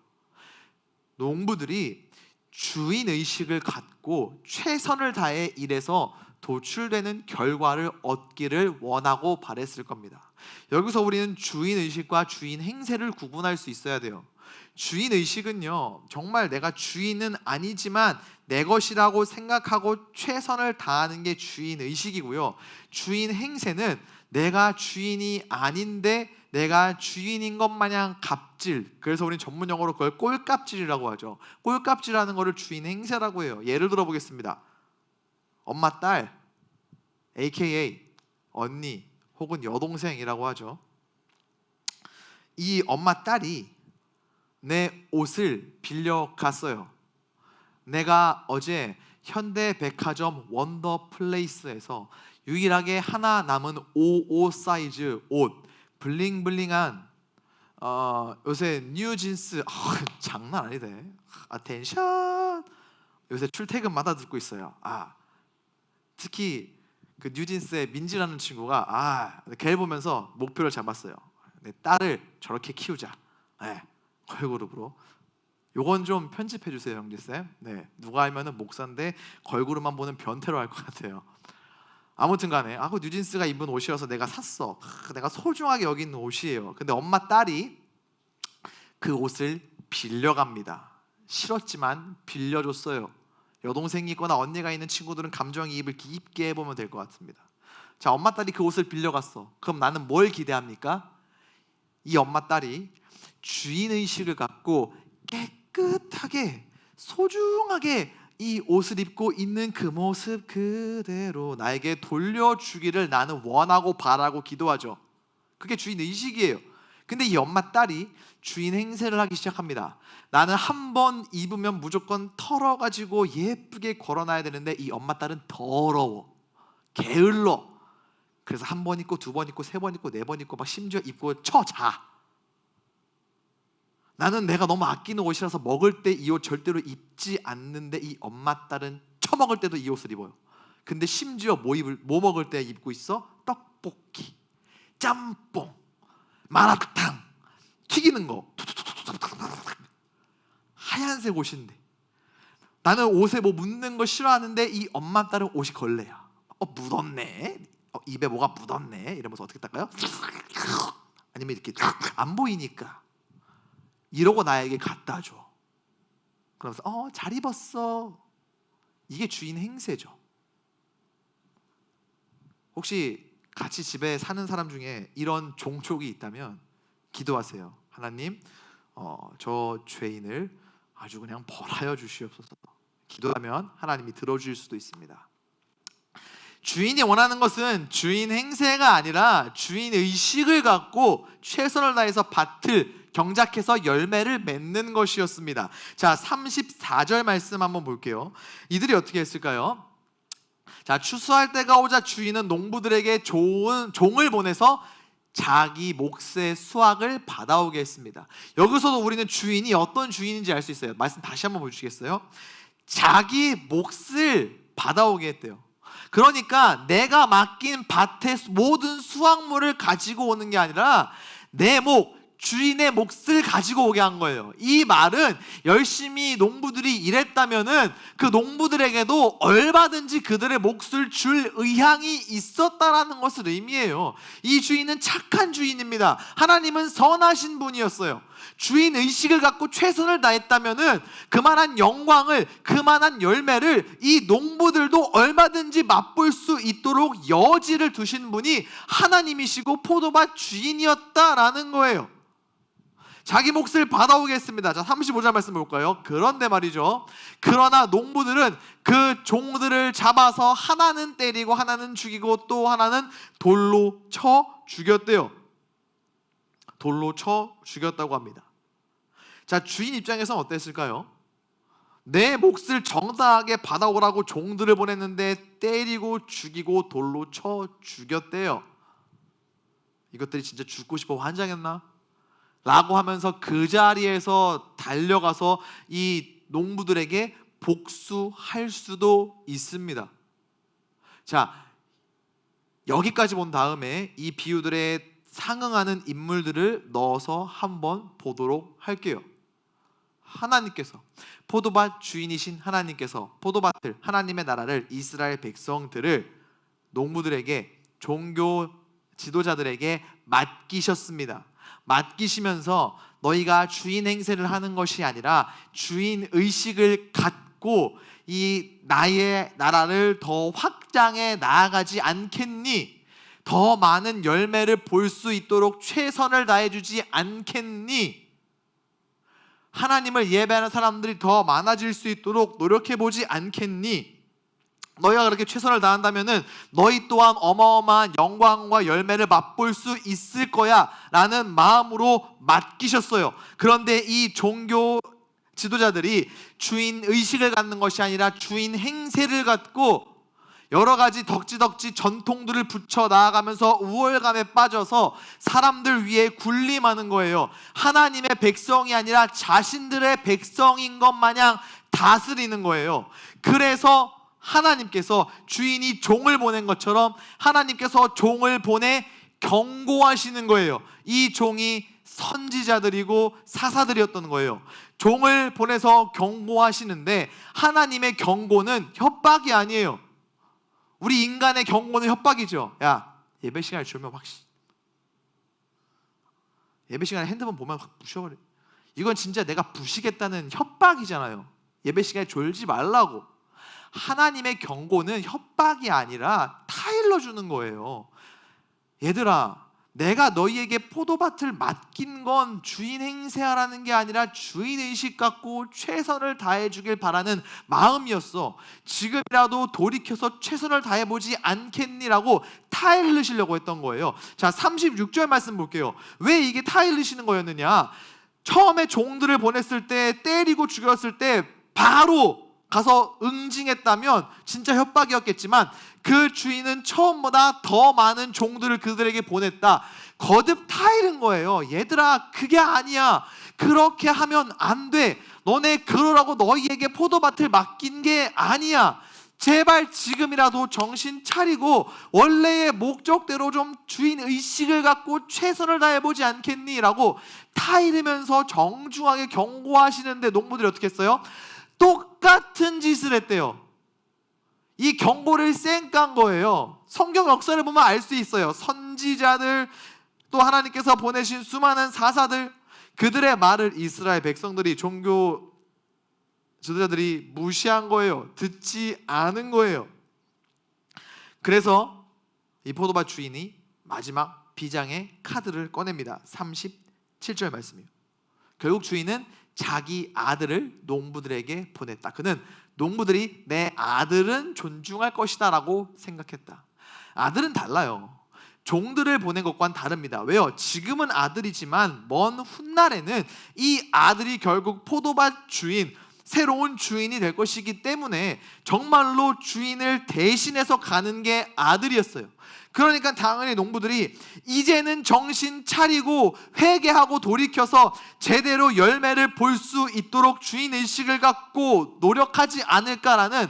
농부들이 주인의식을 갖고 최선을 다해 일해서 도출되는 결과를 얻기를 원하고 바랬을 겁니다. 여기서 우리는 주인의식과 주인행세를 구분할 수 있어야 돼요. 주인의식은요, 정말 내가 주인은 아니지만 내 것이라고 생각하고 최선을 다하는 게 주인의식이고요, 주인행세는 내가 주인이 아닌데 내가 주인인 것 마냥 갑질, 그래서 우리는 전문 용어로 그걸 꼴값질이라고 하죠. 꼴값질하는 거를 주인 행세라고 해요. 예를 들어 보겠습니다. 엄마 딸 AKA 언니 혹은 여동생이라고 하죠. 이 엄마 딸이 내 옷을 빌려갔어요. 내가 어제 현대백화점 원더플레이스에서 유일하게 하나 남은 55 사이즈 옷, 블링블링한 요새 뉴진스 장난 아니네. 텐션 요새 출퇴근마다 듣고 있어요. 특히 그 뉴진스의 민지라는 친구가 걔를 보면서 목표를 잡았어요. 내 딸을 저렇게 키우자. 걸그룹으로. 요건 좀 편집해 주세요, 형제쌤. 네, 누가 알면은 목사인데 걸그룹만 보는 변태로 할 것 같아요. 아무튼간에 그 뉴진스가 입은 옷이어서 내가 샀어. 내가 소중하게 여기는 옷이에요. 근데 엄마 딸이 그 옷을 빌려갑니다. 싫었지만 빌려줬어요. 여동생이 있거나 언니가 있는 친구들은 감정이입을 깊게 해보면 될 것 같습니다. 자, 엄마 딸이 그 옷을 빌려갔어. 그럼 나는 뭘 기대합니까? 이 엄마 딸이 주인의식을 갖고 깨끗하게 소중하게 이 옷을 입고 있는 그 모습 그대로 나에게 돌려주기를 나는 원하고 바라고 기도하죠. 그게 주인의식이에요. 근데 이 엄마 딸이 주인 행세를 하기 시작합니다. 나는 한 번 입으면 무조건 털어가지고 예쁘게 걸어놔야 되는데 이 엄마 딸은 더러워, 게을러. 그래서 한 번 입고 두 번 입고 세 번 입고 네 번 입고 막 심지어 입고 쳐자. 나는 내가 너무 아끼는 옷이라서 먹을 때 이 옷 절대로 입지 않는데 이 엄마 딸은 처먹을 때도 이 옷을 입어요. 근데 심지어 뭐 먹을 때 입고 있어? 떡볶이, 짬뽕, 마라탕, 튀기는 거. 하얀색 옷인데 나는 옷에 뭐 묻는 거 싫어하는데 이 엄마 딸은 옷이 걸레야. 묻었네. 입에 뭐가 묻었네. 이러면서 어떻게 닦아요? 아니면 이렇게 안 보이니까 이러고 나에게 갖다 줘. 그러면서 잘 입었어. 이게 주인 행세죠. 혹시 같이 집에 사는 사람 중에 이런 종족이 있다면 기도하세요. 하나님, 저 죄인을 아주 그냥 벌하여 주시옵소서. 기도하면 하나님이 들어주실 수도 있습니다. 주인이 원하는 것은 주인 행세가 아니라 주인 의식을 갖고 최선을 다해서 밭을 경작해서 열매를 맺는 것이었습니다. 자, 34절 말씀 한번 볼게요. 이들이 어떻게 했을까요? 자, 추수할 때가 오자 주인은 농부들에게 좋은 종을 보내서 자기 몫의 수확을 받아오게 했습니다. 여기서도 우리는 주인이 어떤 주인인지 알 수 있어요. 말씀 다시 한번 보여주시겠어요? 자기 몫을 받아오게 했대요. 그러니까 내가 맡긴 밭의 모든 수확물을 가지고 오는 게 아니라 내 목, 주인의 몫을 가지고 오게 한 거예요. 이 말은 열심히 농부들이 일했다면은 그 농부들에게도 얼마든지 그들의 몫을 줄 의향이 있었다라는 것을 의미해요. 이 주인은 착한 주인입니다. 하나님은 선하신 분이었어요. 주인 의식을 갖고 최선을 다했다면은 그만한 영광을, 그만한 열매를 이 농부들도 얼마든지 맛볼 수 있도록 여지를 두신 분이 하나님이시고 포도밭 주인이었다라는 거예요. 자기 몫을 받아오겠습니다. 자, 35절 말씀 볼까요? 그런데 말이죠. 그러나 농부들은 그 종들을 잡아서 하나는 때리고 하나는 죽이고 또 하나는 돌로 쳐 죽였대요. 돌로 쳐 죽였다고 합니다. 자, 주인 입장에서는 어땠을까요? 내 몫을 정당하게 받아오라고 종들을 보냈는데 때리고 죽이고 돌로 쳐 죽였대요. 이것들이 진짜 죽고 싶어 환장했나? 라고 하면서 그 자리에서 달려가서 이 농부들에게 복수할 수도 있습니다. 자, 여기까지 본 다음에 이 비유들에 상응하는 인물들을 넣어서 한번 보도록 할게요. 하나님께서, 포도밭 주인이신 하나님께서 포도밭을, 하나님의 나라를, 이스라엘 백성들을 농부들에게, 종교 지도자들에게 맡기셨습니다. 맡기시면서 너희가 주인 행세를 하는 것이 아니라 주인 의식을 갖고 이 나의 나라를 더 확장해 나아가지 않겠니? 더 많은 열매를 볼 수 있도록 최선을 다해주지 않겠니? 하나님을 예배하는 사람들이 더 많아질 수 있도록 노력해보지 않겠니? 너희가 그렇게 최선을 다한다면 너희 또한 어마어마한 영광과 열매를 맛볼 수 있을 거야 라는 마음으로 맡기셨어요. 그런데 이 종교 지도자들이 주인 의식을 갖는 것이 아니라 주인 행세를 갖고 여러 가지 덕지덕지 전통들을 붙여 나아가면서 우월감에 빠져서 사람들 위에 군림하는 거예요. 하나님의 백성이 아니라 자신들의 백성인 것 마냥 다스리는 거예요. 그래서 하나님께서 주인이 종을 보낸 것처럼 하나님께서 종을 보내 경고하시는 거예요. 이 종이 선지자들이고 사사들이었던 거예요. 종을 보내서 경고하시는데 하나님의 경고는 협박이 아니에요. 우리 인간의 경고는 협박이죠. 야, 예배 시간에 졸면 예배 시간에 핸드폰 보면 확 부셔버려. 이건 진짜 내가 부시겠다는 협박이잖아요. 예배 시간에 졸지 말라고. 하나님의 경고는 협박이 아니라 타일러 주는 거예요. 얘들아, 내가 너희에게 포도밭을 맡긴 건 주인 행세하라는 게 아니라 주인의식 갖고 최선을 다해주길 바라는 마음이었어. 지금이라도 돌이켜서 최선을 다해보지 않겠니라고 타일르시려고 했던 거예요. 자, 36절 말씀 볼게요. 왜 이게 타일르시는 거였느냐? 처음에 종들을 보냈을 때, 때리고 죽였을 때 바로 가서 응징했다면 진짜 협박이었겠지만 그 주인은 처음보다 더 많은 종들을 그들에게 보냈다. 거듭 타이른 거예요. 얘들아, 그게 아니야. 그렇게 하면 안 돼. 너네 그러라고 너희에게 포도밭을 맡긴 게 아니야. 제발 지금이라도 정신 차리고 원래의 목적대로 좀 주인 의식을 갖고 최선을 다해보지 않겠니? 라고 타이르면서 정중하게 경고하시는데 농부들이 어떻게 했어요? 똑같은 짓을 했대요. 이 경고를 쌩깐 거예요. 성경 역사를 보면 알 수 있어요. 선지자들, 또 하나님께서 보내신 수많은 사사들, 그들의 말을 이스라엘 백성들이, 종교 지도자들이 무시한 거예요. 듣지 않은 거예요. 그래서 이 포도밭 주인이 마지막 비장의 카드를 꺼냅니다. 37절 말씀이에요. 결국 주인은 자기 아들을 농부들에게 보냈다. 그는 농부들이 내 아들은 존중할 것이다 라고 생각했다. 아들은 달라요. 종들을 보낸 것과는 다릅니다. 왜요? 지금은 아들이지만 먼 훗날에는 이 아들이 결국 포도밭 주인, 새로운 주인이 될 것이기 때문에 정말로 주인을 대신해서 가는 게 아들이었어요. 그러니까 당연히 농부들이 이제는 정신 차리고 회개하고 돌이켜서 제대로 열매를 볼 수 있도록 주인의식을 갖고 노력하지 않을까라는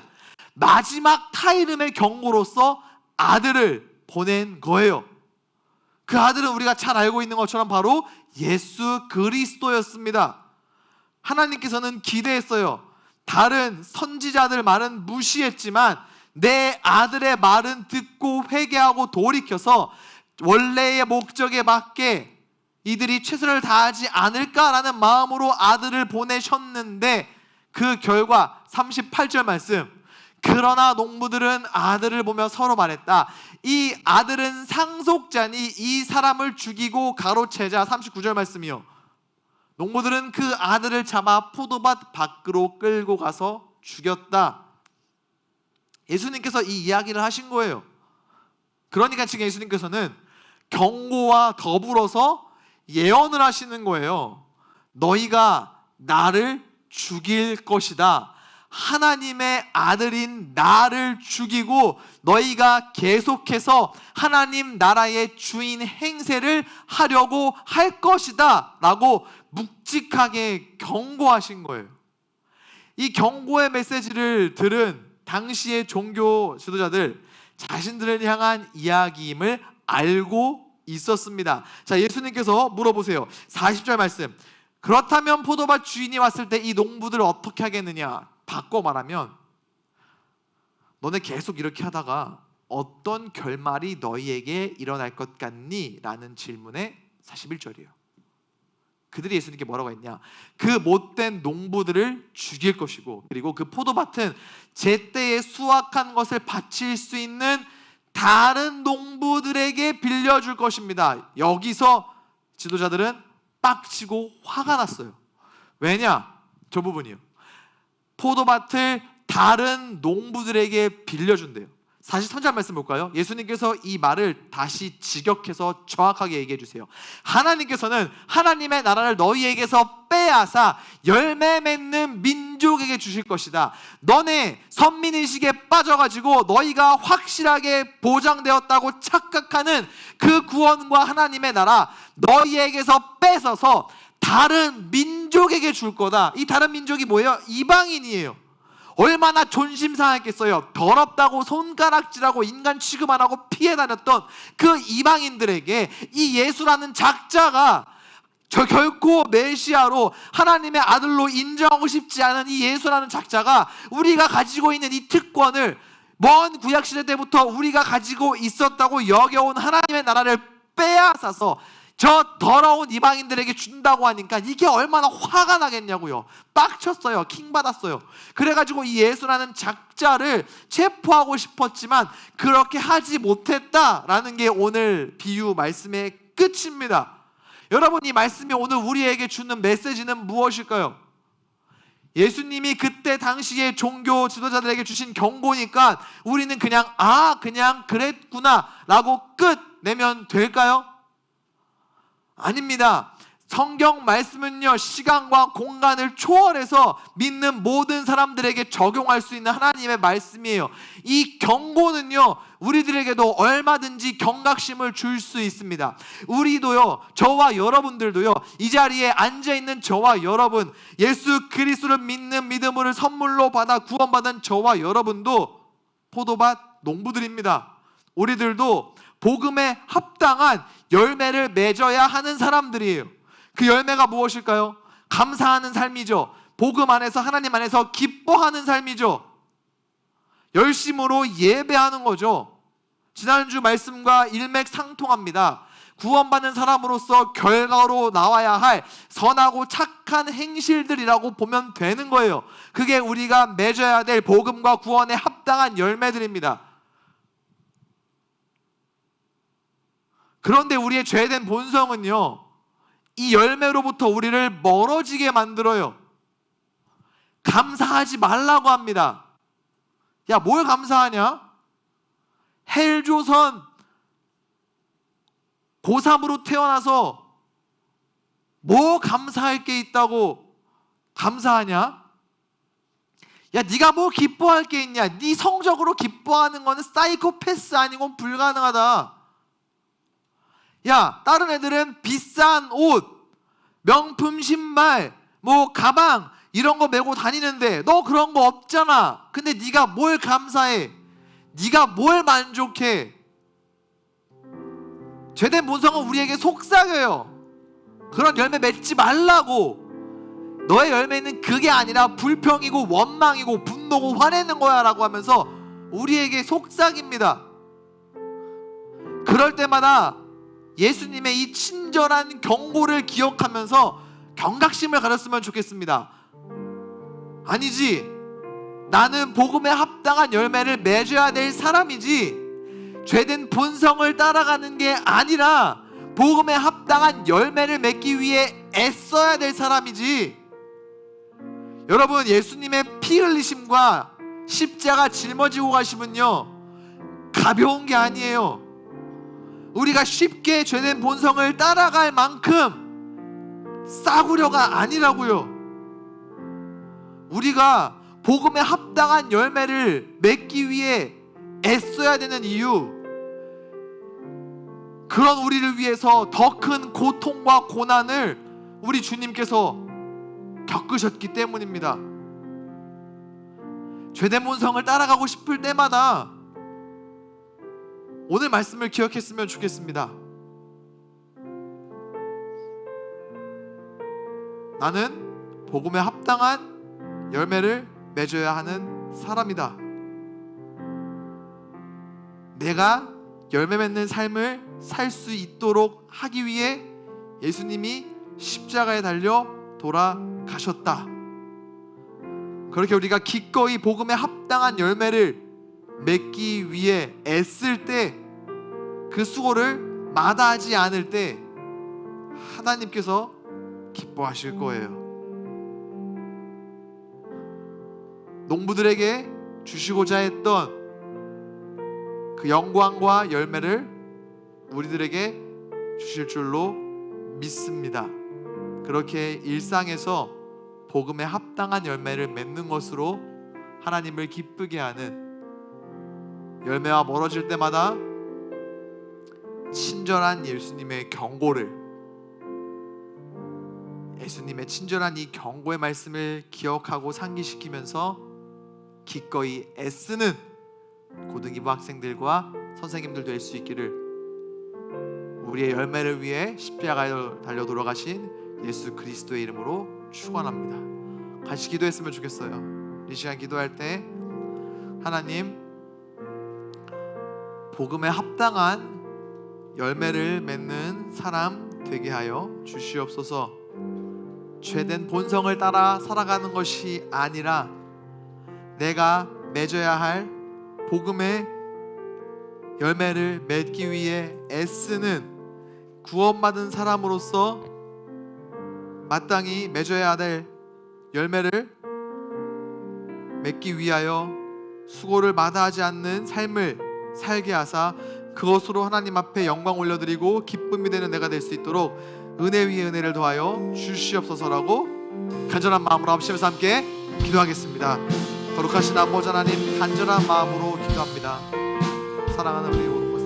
마지막 타이름의 경고로서 아들을 보낸 거예요. 그 아들은 우리가 잘 알고 있는 것처럼 바로 예수 그리스도였습니다. 하나님께서는 기대했어요. 다른 선지자들 말은 무시했지만 내 아들의 말은 듣고 회개하고 돌이켜서 원래의 목적에 맞게 이들이 최선을 다하지 않을까라는 마음으로 아들을 보내셨는데 그 결과 38절 말씀, 그러나 농부들은 아들을 보며 서로 말했다. 이 아들은 상속자니 이 사람을 죽이고 가로채자. 39절 말씀이요. 농부들은 그 아들을 잡아 포도밭 밖으로 끌고 가서 죽였다. 예수님께서 이 이야기를 하신 거예요. 그러니까 지금 예수님께서는 경고와 더불어서 예언을 하시는 거예요. 너희가 나를 죽일 것이다. 하나님의 아들인 나를 죽이고 너희가 계속해서 하나님 나라의 주인 행세를 하려고 할 것이다 라고 묵직하게 경고하신 거예요. 이 경고의 메시지를 들은 당시의 종교 지도자들, 자신들을 향한 이야기임을 알고 있었습니다. 자, 예수님께서 물어보세요. 40절 말씀. 그렇다면 포도밭 주인이 왔을 때 이 농부들을 어떻게 하겠느냐? 바꿔 말하면 너네 계속 이렇게 하다가 어떤 결말이 너희에게 일어날 것 같니? 라는 질문에 41절이에요. 그들이 예수님께 뭐라고 했냐? 그 못된 농부들을 죽일 것이고, 그리고 그 포도밭은 제때에 수확한 것을 바칠 수 있는 다른 농부들에게 빌려줄 것입니다. 여기서 지도자들은 빡치고 화가 났어요. 왜냐? 저 부분이요. 포도밭을 다른 농부들에게 빌려준대요. 43절 말씀 볼까요? 예수님께서 이 말을 다시 직역해서 정확하게 얘기해 주세요. 하나님께서는 하나님의 나라를 너희에게서 빼앗아 열매 맺는 민족에게 주실 것이다. 너네 선민의식에 빠져가지고 너희가 확실하게 보장되었다고 착각하는 그 구원과 하나님의 나라 너희에게서 뺏어서 다른 민족에게 줄 거다. 이 다른 민족이 뭐예요? 이방인이에요. 얼마나 존심 상했겠어요. 더럽다고 손가락질하고 인간 취급 안 하고 피해 다녔던 그 이방인들에게 이 예수라는 작자가 결코 메시아로 하나님의 아들로 인정하고 싶지 않은 이 예수라는 작자가 우리가 가지고 있는 이 특권을 먼 구약시대 때부터 우리가 가지고 있었다고 여겨온 하나님의 나라를 빼앗아서 저 더러운 이방인들에게 준다고 하니까 이게 얼마나 화가 나겠냐고요. 빡쳤어요. 킹받았어요. 그래가지고 이 예수라는 작자를 체포하고 싶었지만 그렇게 하지 못했다라는 게 오늘 비유 말씀의 끝입니다. 여러분, 이 말씀이 오늘 우리에게 주는 메시지는 무엇일까요? 예수님이 그때 당시에 종교 지도자들에게 주신 경고니까 우리는 그냥 그냥 그랬구나 라고 끝내면 될까요? 아닙니다. 성경 말씀은요, 시간과 공간을 초월해서 믿는 모든 사람들에게 적용할 수 있는 하나님의 말씀이에요. 이 경고는요, 우리들에게도 얼마든지 경각심을 줄 수 있습니다. 우리도요, 저와 여러분들도요, 이 자리에 앉아있는 저와 여러분, 예수 그리스도를 믿는 믿음을 선물로 받아 구원받은 저와 여러분도 포도밭 농부들입니다. 우리들도 복음에 합당한 열매를 맺어야 하는 사람들이에요. 그 열매가 무엇일까요? 감사하는 삶이죠. 복음 안에서, 하나님 안에서 기뻐하는 삶이죠. 열심으로 예배하는 거죠. 지난주 말씀과 일맥상통합니다. 구원받는 사람으로서 결과로 나와야 할 선하고 착한 행실들이라고 보면 되는 거예요. 그게 우리가 맺어야 될 복음과 구원에 합당한 열매들입니다. 그런데 우리의 죄된 본성은요, 이 열매로부터 우리를 멀어지게 만들어요. 감사하지 말라고 합니다. 야, 뭘 감사하냐? 헬조선 고3으로 태어나서 뭐 감사할 게 있다고 감사하냐? 야, 네가 뭐 기뻐할 게 있냐? 네 성적으로 기뻐하는 거는 사이코패스 아니고 불가능하다. 야, 다른 애들은 비싼 옷, 명품 신발, 뭐 가방 이런 거 메고 다니는데 너 그런 거 없잖아. 근데 네가 뭘 감사해? 네가 뭘 만족해? 죄된 본성은 우리에게 속삭여요. 그런 열매 맺지 말라고. 너의 열매는 그게 아니라 불평이고 원망이고 분노고 화내는 거야 라고 하면서 우리에게 속삭입니다. 그럴 때마다 예수님의 이 친절한 경고를 기억하면서 경각심을 가졌으면 좋겠습니다. 아니지, 나는 복음에 합당한 열매를 맺어야 될 사람이지 죄된 본성을 따라가는 게 아니라 복음에 합당한 열매를 맺기 위해 애써야 될 사람이지. 여러분, 예수님의 피 흘리심과 십자가 짊어지고 가심은요, 가벼운 게 아니에요. 우리가 쉽게 죄된 본성을 따라갈 만큼 싸구려가 아니라고요. 우리가 복음에 합당한 열매를 맺기 위해 애써야 되는 이유, 그런 우리를 위해서 더 큰 고통과 고난을 우리 주님께서 겪으셨기 때문입니다. 죄된 본성을 따라가고 싶을 때마다 오늘 말씀을 기억했으면 좋겠습니다. 나는 복음에 합당한 열매를 맺어야 하는 사람이다. 내가 열매 맺는 삶을 살 수 있도록 하기 위해 예수님이 십자가에 달려 돌아가셨다. 그렇게 우리가 기꺼이 복음에 합당한 열매를 맺기 위해 애쓸 때, 그 수고를 마다하지 않을 때 하나님께서 기뻐하실 거예요. 농부들에게 주시고자 했던 그 영광과 열매를 우리들에게 주실 줄로 믿습니다. 그렇게 일상에서 복음에 합당한 열매를 맺는 것으로 하나님을 기쁘게 하는, 열매와 멀어질 때마다 친절한 예수님의 경고를, 예수님의 친절한 이 경고의 말씀을 기억하고 상기시키면서 기꺼이 애쓰는 고등이부 학생들과 선생님들 될 수 있기를, 우리의 열매를 위해 십자가에 달려 돌아가신 예수 그리스도의 이름으로 축원합니다. 같이 기도했으면 좋겠어요. 이 시간 기도할 때 하나님, 복음에 합당한 열매를 맺는 사람 되게 하여 주시옵소서. 죄된 본성을 따라 살아가는 것이 아니라 내가 맺어야 할 복음의 열매를 맺기 위해 애쓰는 구원받은 사람으로서 마땅히 맺어야 될 열매를 맺기 위하여 수고를 마다하지 않는 삶을 살게 하사 그것으로 하나님 앞에 영광 올려드리고 기쁨이 되는 내가 될 수 있도록 은혜 위에 은혜를 더하여 주시옵소서라고 간절한 마음으로 합심해서 함께 기도하겠습니다. 거룩하신 아버지 하나님, 간절한 마음으로 기도합니다. 사랑하는 우리 모든 것을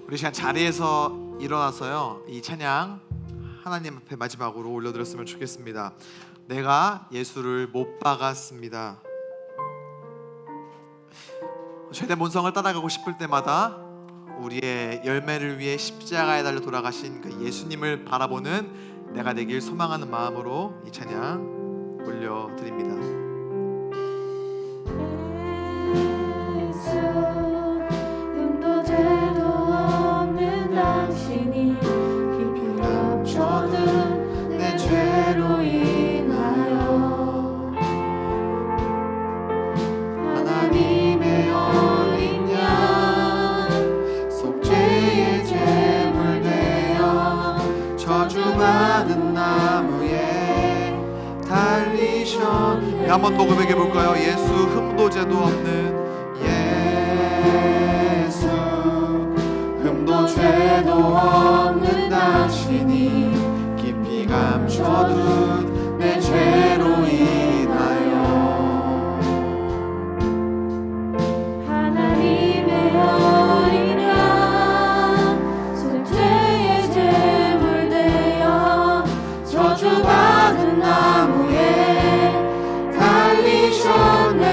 우리 시간 자리에서 일어나서요, 이 찬양 하나님 앞에 마지막으로 올려드렸으면 좋겠습니다. 내가 예수를 못 박았습니다. 죄된 본성을 따라가고 싶을 때마다 우리의 열매를 위해 십자가에 달려 돌아가신 그 예수님을 바라보는 내가 되길 소망하는 마음으로 이 찬양 올려드립니다. 당신이 깊이 감춰둔 내 죄로 인하여 하나님의 어린 양 속죄의 제물 되어 저주받은 나무에 달리셨네. 한번 녹음해 볼까요? 예수 흠도 죄도 없는 예수, 흠도 죄도 없는 당신이 깊이 감춰둔 내 죄로 인하여 하나님의 어린 양 속죄의 제물 되어 저주받은 나무에 달리셨네.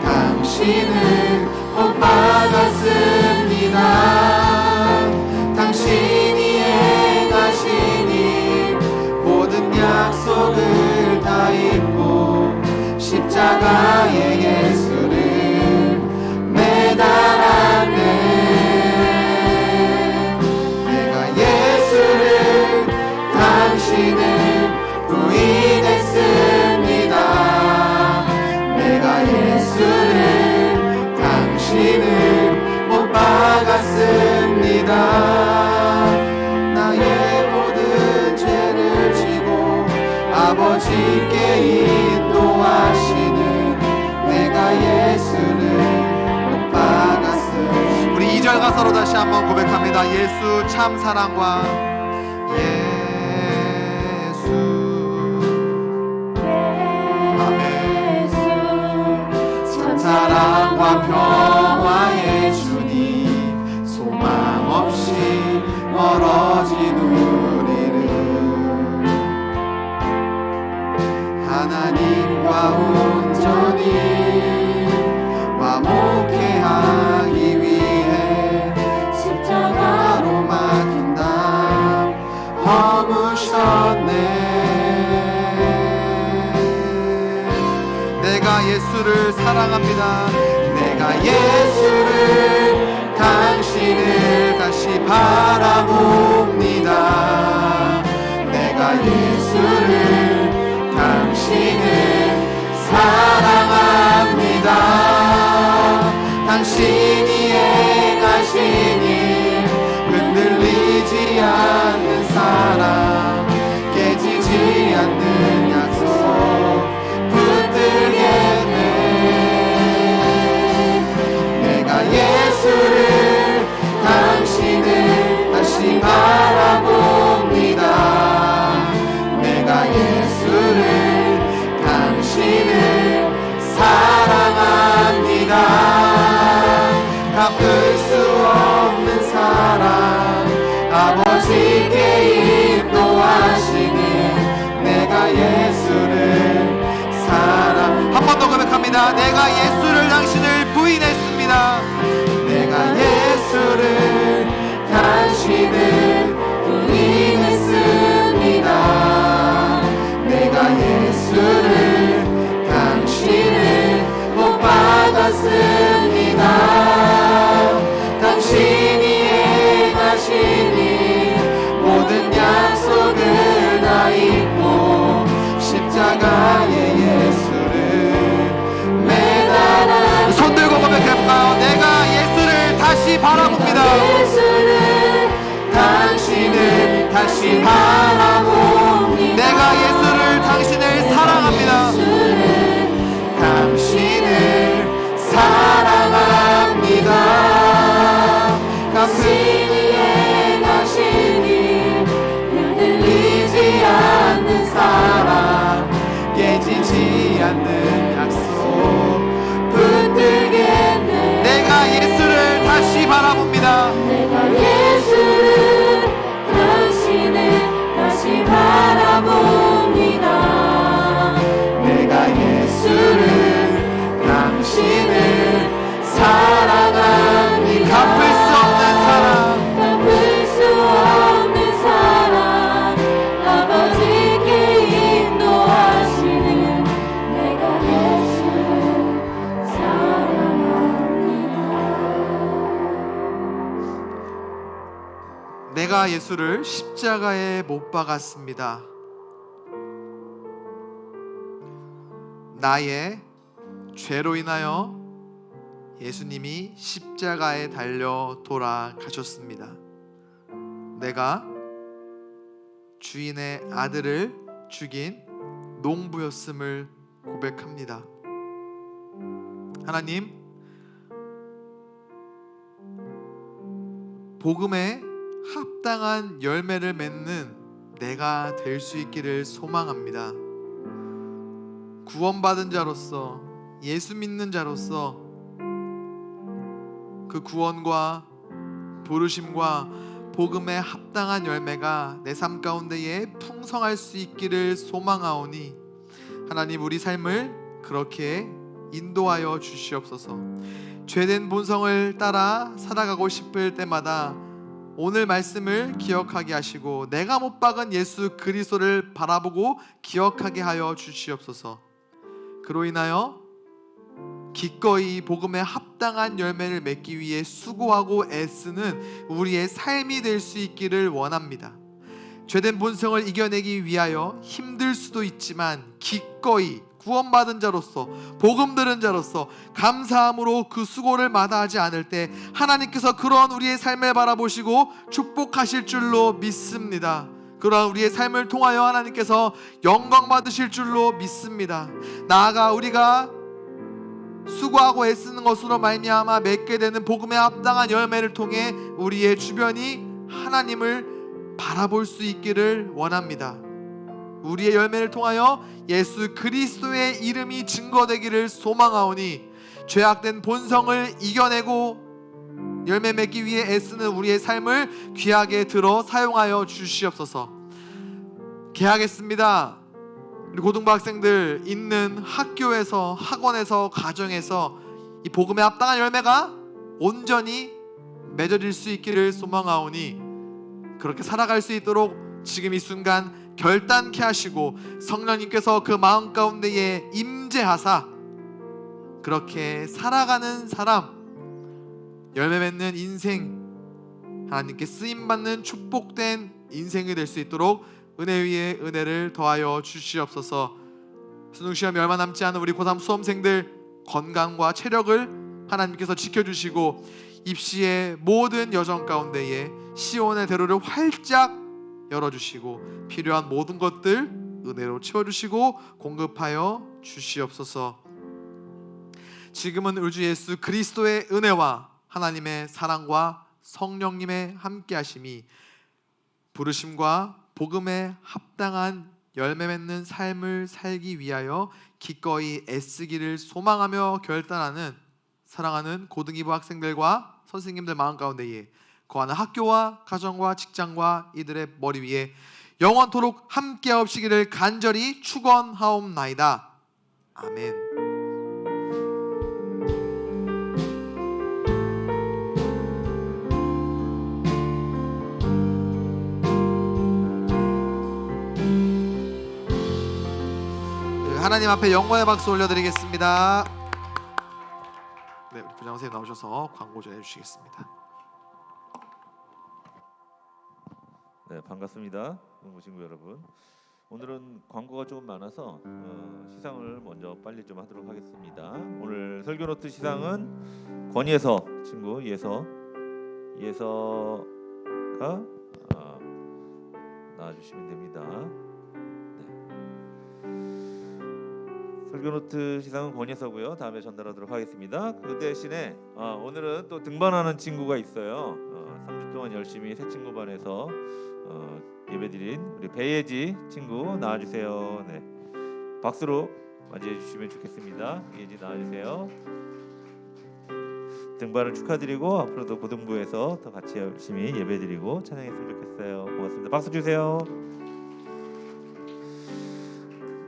당신을 못 박았습니다. 당신이 행하시니 모든 약속을 다 잊고 십자가에 예수를 매달았네. 내가 예수를 당신을 부인했습니다. 내가 예수를 당신을 못 박았습니다. 나의 모든 죄를 지고 아버지께 인도하시는 내가 예수를 못 박았습니다. 우리 2절 가사로 다시 한번 고백합니다. 예수 참 사랑과 예수 사랑과 평화의 주님, 소망 없이 멀어진 우리를 하나님과 온전히 화목해 하기 위해 십자가로 막힌 땅 허무셨네. 내가 예수를 사랑합니다. 내가 예수를 당신을 다시 바라봅니다. 내가 예수를 당신을 사랑합니다. 당신이 행하신 일 흔들리지 않는 사랑, 깨지지 않는 약속 붙들겠네. 내가 예수를 당신을 다시 바라봅니다. 내가 예수를 당신을 사랑합니다. 갚을 수 없는 사랑, 아버지께 인도하시는 내가 예수를 사랑. 한 번 더 고백합니다. 내가 예수를 당신을 부인했습니다. 내가 예수를 당신을 부인했습니다. 내가 예수를 당신을 못 받았습니다. 당신이 행하신 일 모든 약속을 다 잊고 십자가에 예수를 매달아. 손 들고 고백해볼까요? 내가 예수를 다시 바라봅니다. 예수를 당신을 다시 바라봅니다. 내가 예수를 당신을 사랑합니다. 당신을 사랑합니다. 당신이 행하신 일 흔들리지 않는 사랑, 깨지지 않는 약속 붙들겠네. 내가 예수를 다시 바라봅니다. 내가 예수를 당신을 다시 바라봅니다. 내가 예수를 당신을 사랑합니다. 갚을 수 없는 사랑, 갚을 수 없는 사랑, 아버지께 인도하시는 내가 예수를 사랑합니다. 내가 예수를 십자가에 못 박았습니다. 나의 죄로 인하여 예수님이 십자가에 달려 돌아가셨습니다. 내가 주인의 아들을 죽인 농부였음을 고백합니다. 하나님, 복음에 합당한 열매를 맺는 내가 될 수 있기를 소망합니다. 구원받은 자로서, 예수 믿는 자로서 그 구원과 부르심과 복음에 합당한 열매가 내 삶 가운데에 풍성할 수 있기를 소망하오니 하나님, 우리 삶을 그렇게 인도하여 주시옵소서. 죄된 본성을 따라 살아가고 싶을 때마다 오늘 말씀을 기억하게 하시고 내가 못 박은 예수 그리스도를 바라보고 기억하게 하여 주시옵소서. 그로 인하여 기꺼이 복음에 합당한 열매를 맺기 위해 수고하고 애쓰는 우리의 삶이 될 수 있기를 원합니다. 죄된 본성을 이겨내기 위하여 힘들 수도 있지만 기꺼이 구원받은 자로서, 복음 들은 자로서 감사함으로 그 수고를 마다하지 않을 때 하나님께서 그러한 우리의 삶을 바라보시고 축복하실 줄로 믿습니다. 그러한 우리의 삶을 통하여 하나님께서 영광 받으실 줄로 믿습니다. 나아가 우리가 수고하고 애쓰는 것으로 말미암아 맺게 되는 복음에 합당한 열매를 통해 우리의 주변이 하나님을 바라볼 수 있기를 원합니다. 우리의 열매를 통하여 예수 그리스도의 이름이 증거되기를 소망하오니 죄악된 본성을 이겨내고 열매 맺기 위해 애쓰는 우리의 삶을 귀하게 들어 사용하여 주시옵소서. 개하겠습니다. 우리 고등부 학생들 있는 학교에서, 학원에서, 가정에서 이 복음에 합당한 열매가 온전히 맺어질 수 있기를 소망하오니 그렇게 살아갈 수 있도록 지금 이 순간 결단케 하시고 성령님께서 그 마음 가운데에 임재하사 그렇게 살아가는 사람, 열매 맺는 인생, 하나님께 쓰임받는 축복된 인생이 될 수 있도록 은혜 위에 은혜를 더하여 주시옵소서. 수능시험이 얼마 남지 않은 우리 고3 수험생들 건강과 체력을 하나님께서 지켜주시고 입시의 모든 여정 가운데에 시온의 대로를 활짝 열어주시고 필요한 모든 것들 은혜로 채워주시고 공급하여 주시옵소서. 지금은 우리 주 예수 그리스도의 은혜와 하나님의 사랑과 성령님의 함께하심이 부르심과 복음에 합당한 열매 맺는 삶을 살기 위하여 기꺼이 애쓰기를 소망하며 결단하는 사랑하는 고등이부 학생들과 선생님들 마음 가운데에 거하는 학교와 가정과 직장과 이들의 머리 위에 영원토록 함께하옵시기를 간절히 축원하옵나이다. 아멘. 하나님 앞에 영광의 박수 올려드리겠습니다. 네, 우리 부장 선생님 나오셔서 광고 좀 해주시겠습니다. 네, 반갑습니다. 동부 친구 여러분. 오늘은 광고가 조금 많아서 시상을 먼저 빨리 좀 하도록 하겠습니다. 오늘 설교 노트 시상은 권예서 친구 예서가 나와주시면 됩니다. 설교 노트 시상은 권예서고요. 다음에 전달하도록 하겠습니다. 그 대신에 오늘은 또 등반하는 친구가 있어요. 3주 동안 열심히 새 친구 반에서 예배드린 우리 배예지 친구 나와주세요. 네, 박수로 맞이해 주시면 좋겠습니다. 예지 나와주세요. 등반을 축하드리고 앞으로도 고등부에서 더 같이 열심히 예배드리고 찬양했으면 좋겠어요. 고맙습니다. 박수 주세요.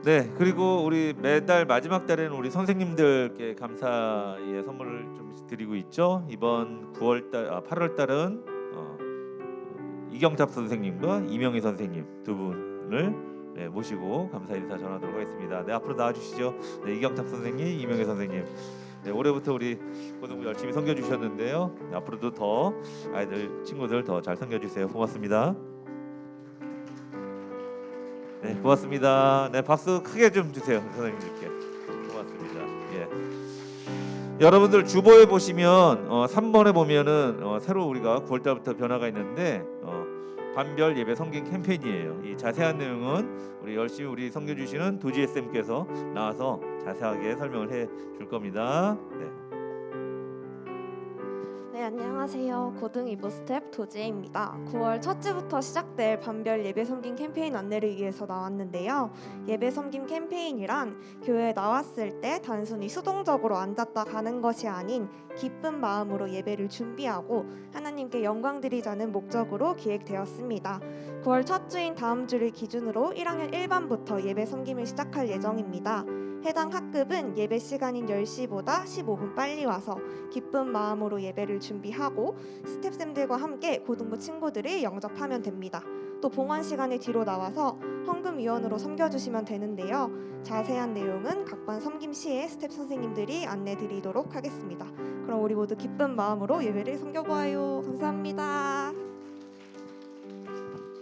네, 그리고 우리 매달 마지막 달에는 우리 선생님들께 감사의 선물을 좀 드리고 있죠. 이번 8월 달은 이경탑 선생님과 이명희 선생님 두 분을 모시고 감사 인사 전하도록 하겠습니다. 네, 앞으로 나와주시죠. 네, 이경탑 선생님, 이명희 선생님. 네, 올해부터 우리 고등부 열심히 섬겨주셨는데요. 네, 앞으로도 더 아이들, 친구들 더 잘 섬겨주세요. 고맙습니다. 네, 고맙습니다. 네, 박수 크게 좀 주세요, 선생님들께. 고맙습니다. 예. 여러분들 주보에 보시면 3번에 보면은 새로 우리가 9월달부터 변화가 있는데 반별 예배 섬김 캠페인이에요. 이 자세한 내용은 우리 열심히 우리 섬겨주시는 도지혜 쌤께서 나와서 자세하게 설명을 해줄 겁니다. 네. 네, 안녕하세요. 고등 2부 스텝 도지혜입니다. 9월 첫 주부터 시작될 반별 예배 섬김 캠페인 안내를 위해서 나왔는데요. 예배 섬김 캠페인이란 교회에 나왔을 때 단순히 수동적으로 앉았다 가는 것이 아닌 기쁜 마음으로 예배를 준비하고 하나님께 영광 드리자는 목적으로 기획되었습니다. 9월 첫 주인 다음 주를 기준으로 1학년 1반부터 예배 섬김을 시작할 예정입니다. 해당 학급은 예배 시간인 10시보다 15분 빨리 와서 기쁜 마음으로 예배를 준비하고 스텝쌤들과 함께 고등부 친구들을 영접하면 됩니다. 또 봉헌 시간에 뒤로 나와서 헌금위원으로 섬겨주시면 되는데요. 자세한 내용은 각반 섬김 시에 스텝 선생님들이 안내드리도록 하겠습니다. 그럼 우리 모두 기쁜 마음으로 예배를 섬겨보아요. 감사합니다.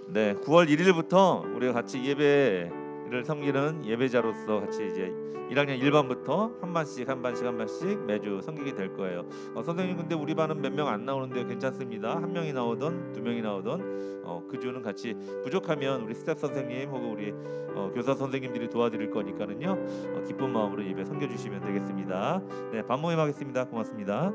네, 9월 1일부터 우리가 같이 예배를 섬기는 예배자로서 같이 이제 1학년 1반부터 한 반씩 매주 섬기게 될 거예요. 선생님, 근데 우리 반은 몇 명 안 나오는데 괜찮습니다. 한 명이 나오던 두 명이 나오던 그 주는 같이 부족하면 우리 스텝 선생님 혹은 우리 교사 선생님들이 도와드릴 거니까는요. 기쁜 마음으로 예배 섬겨주시면 되겠습니다. 네, 반 모임하겠습니다. 고맙습니다.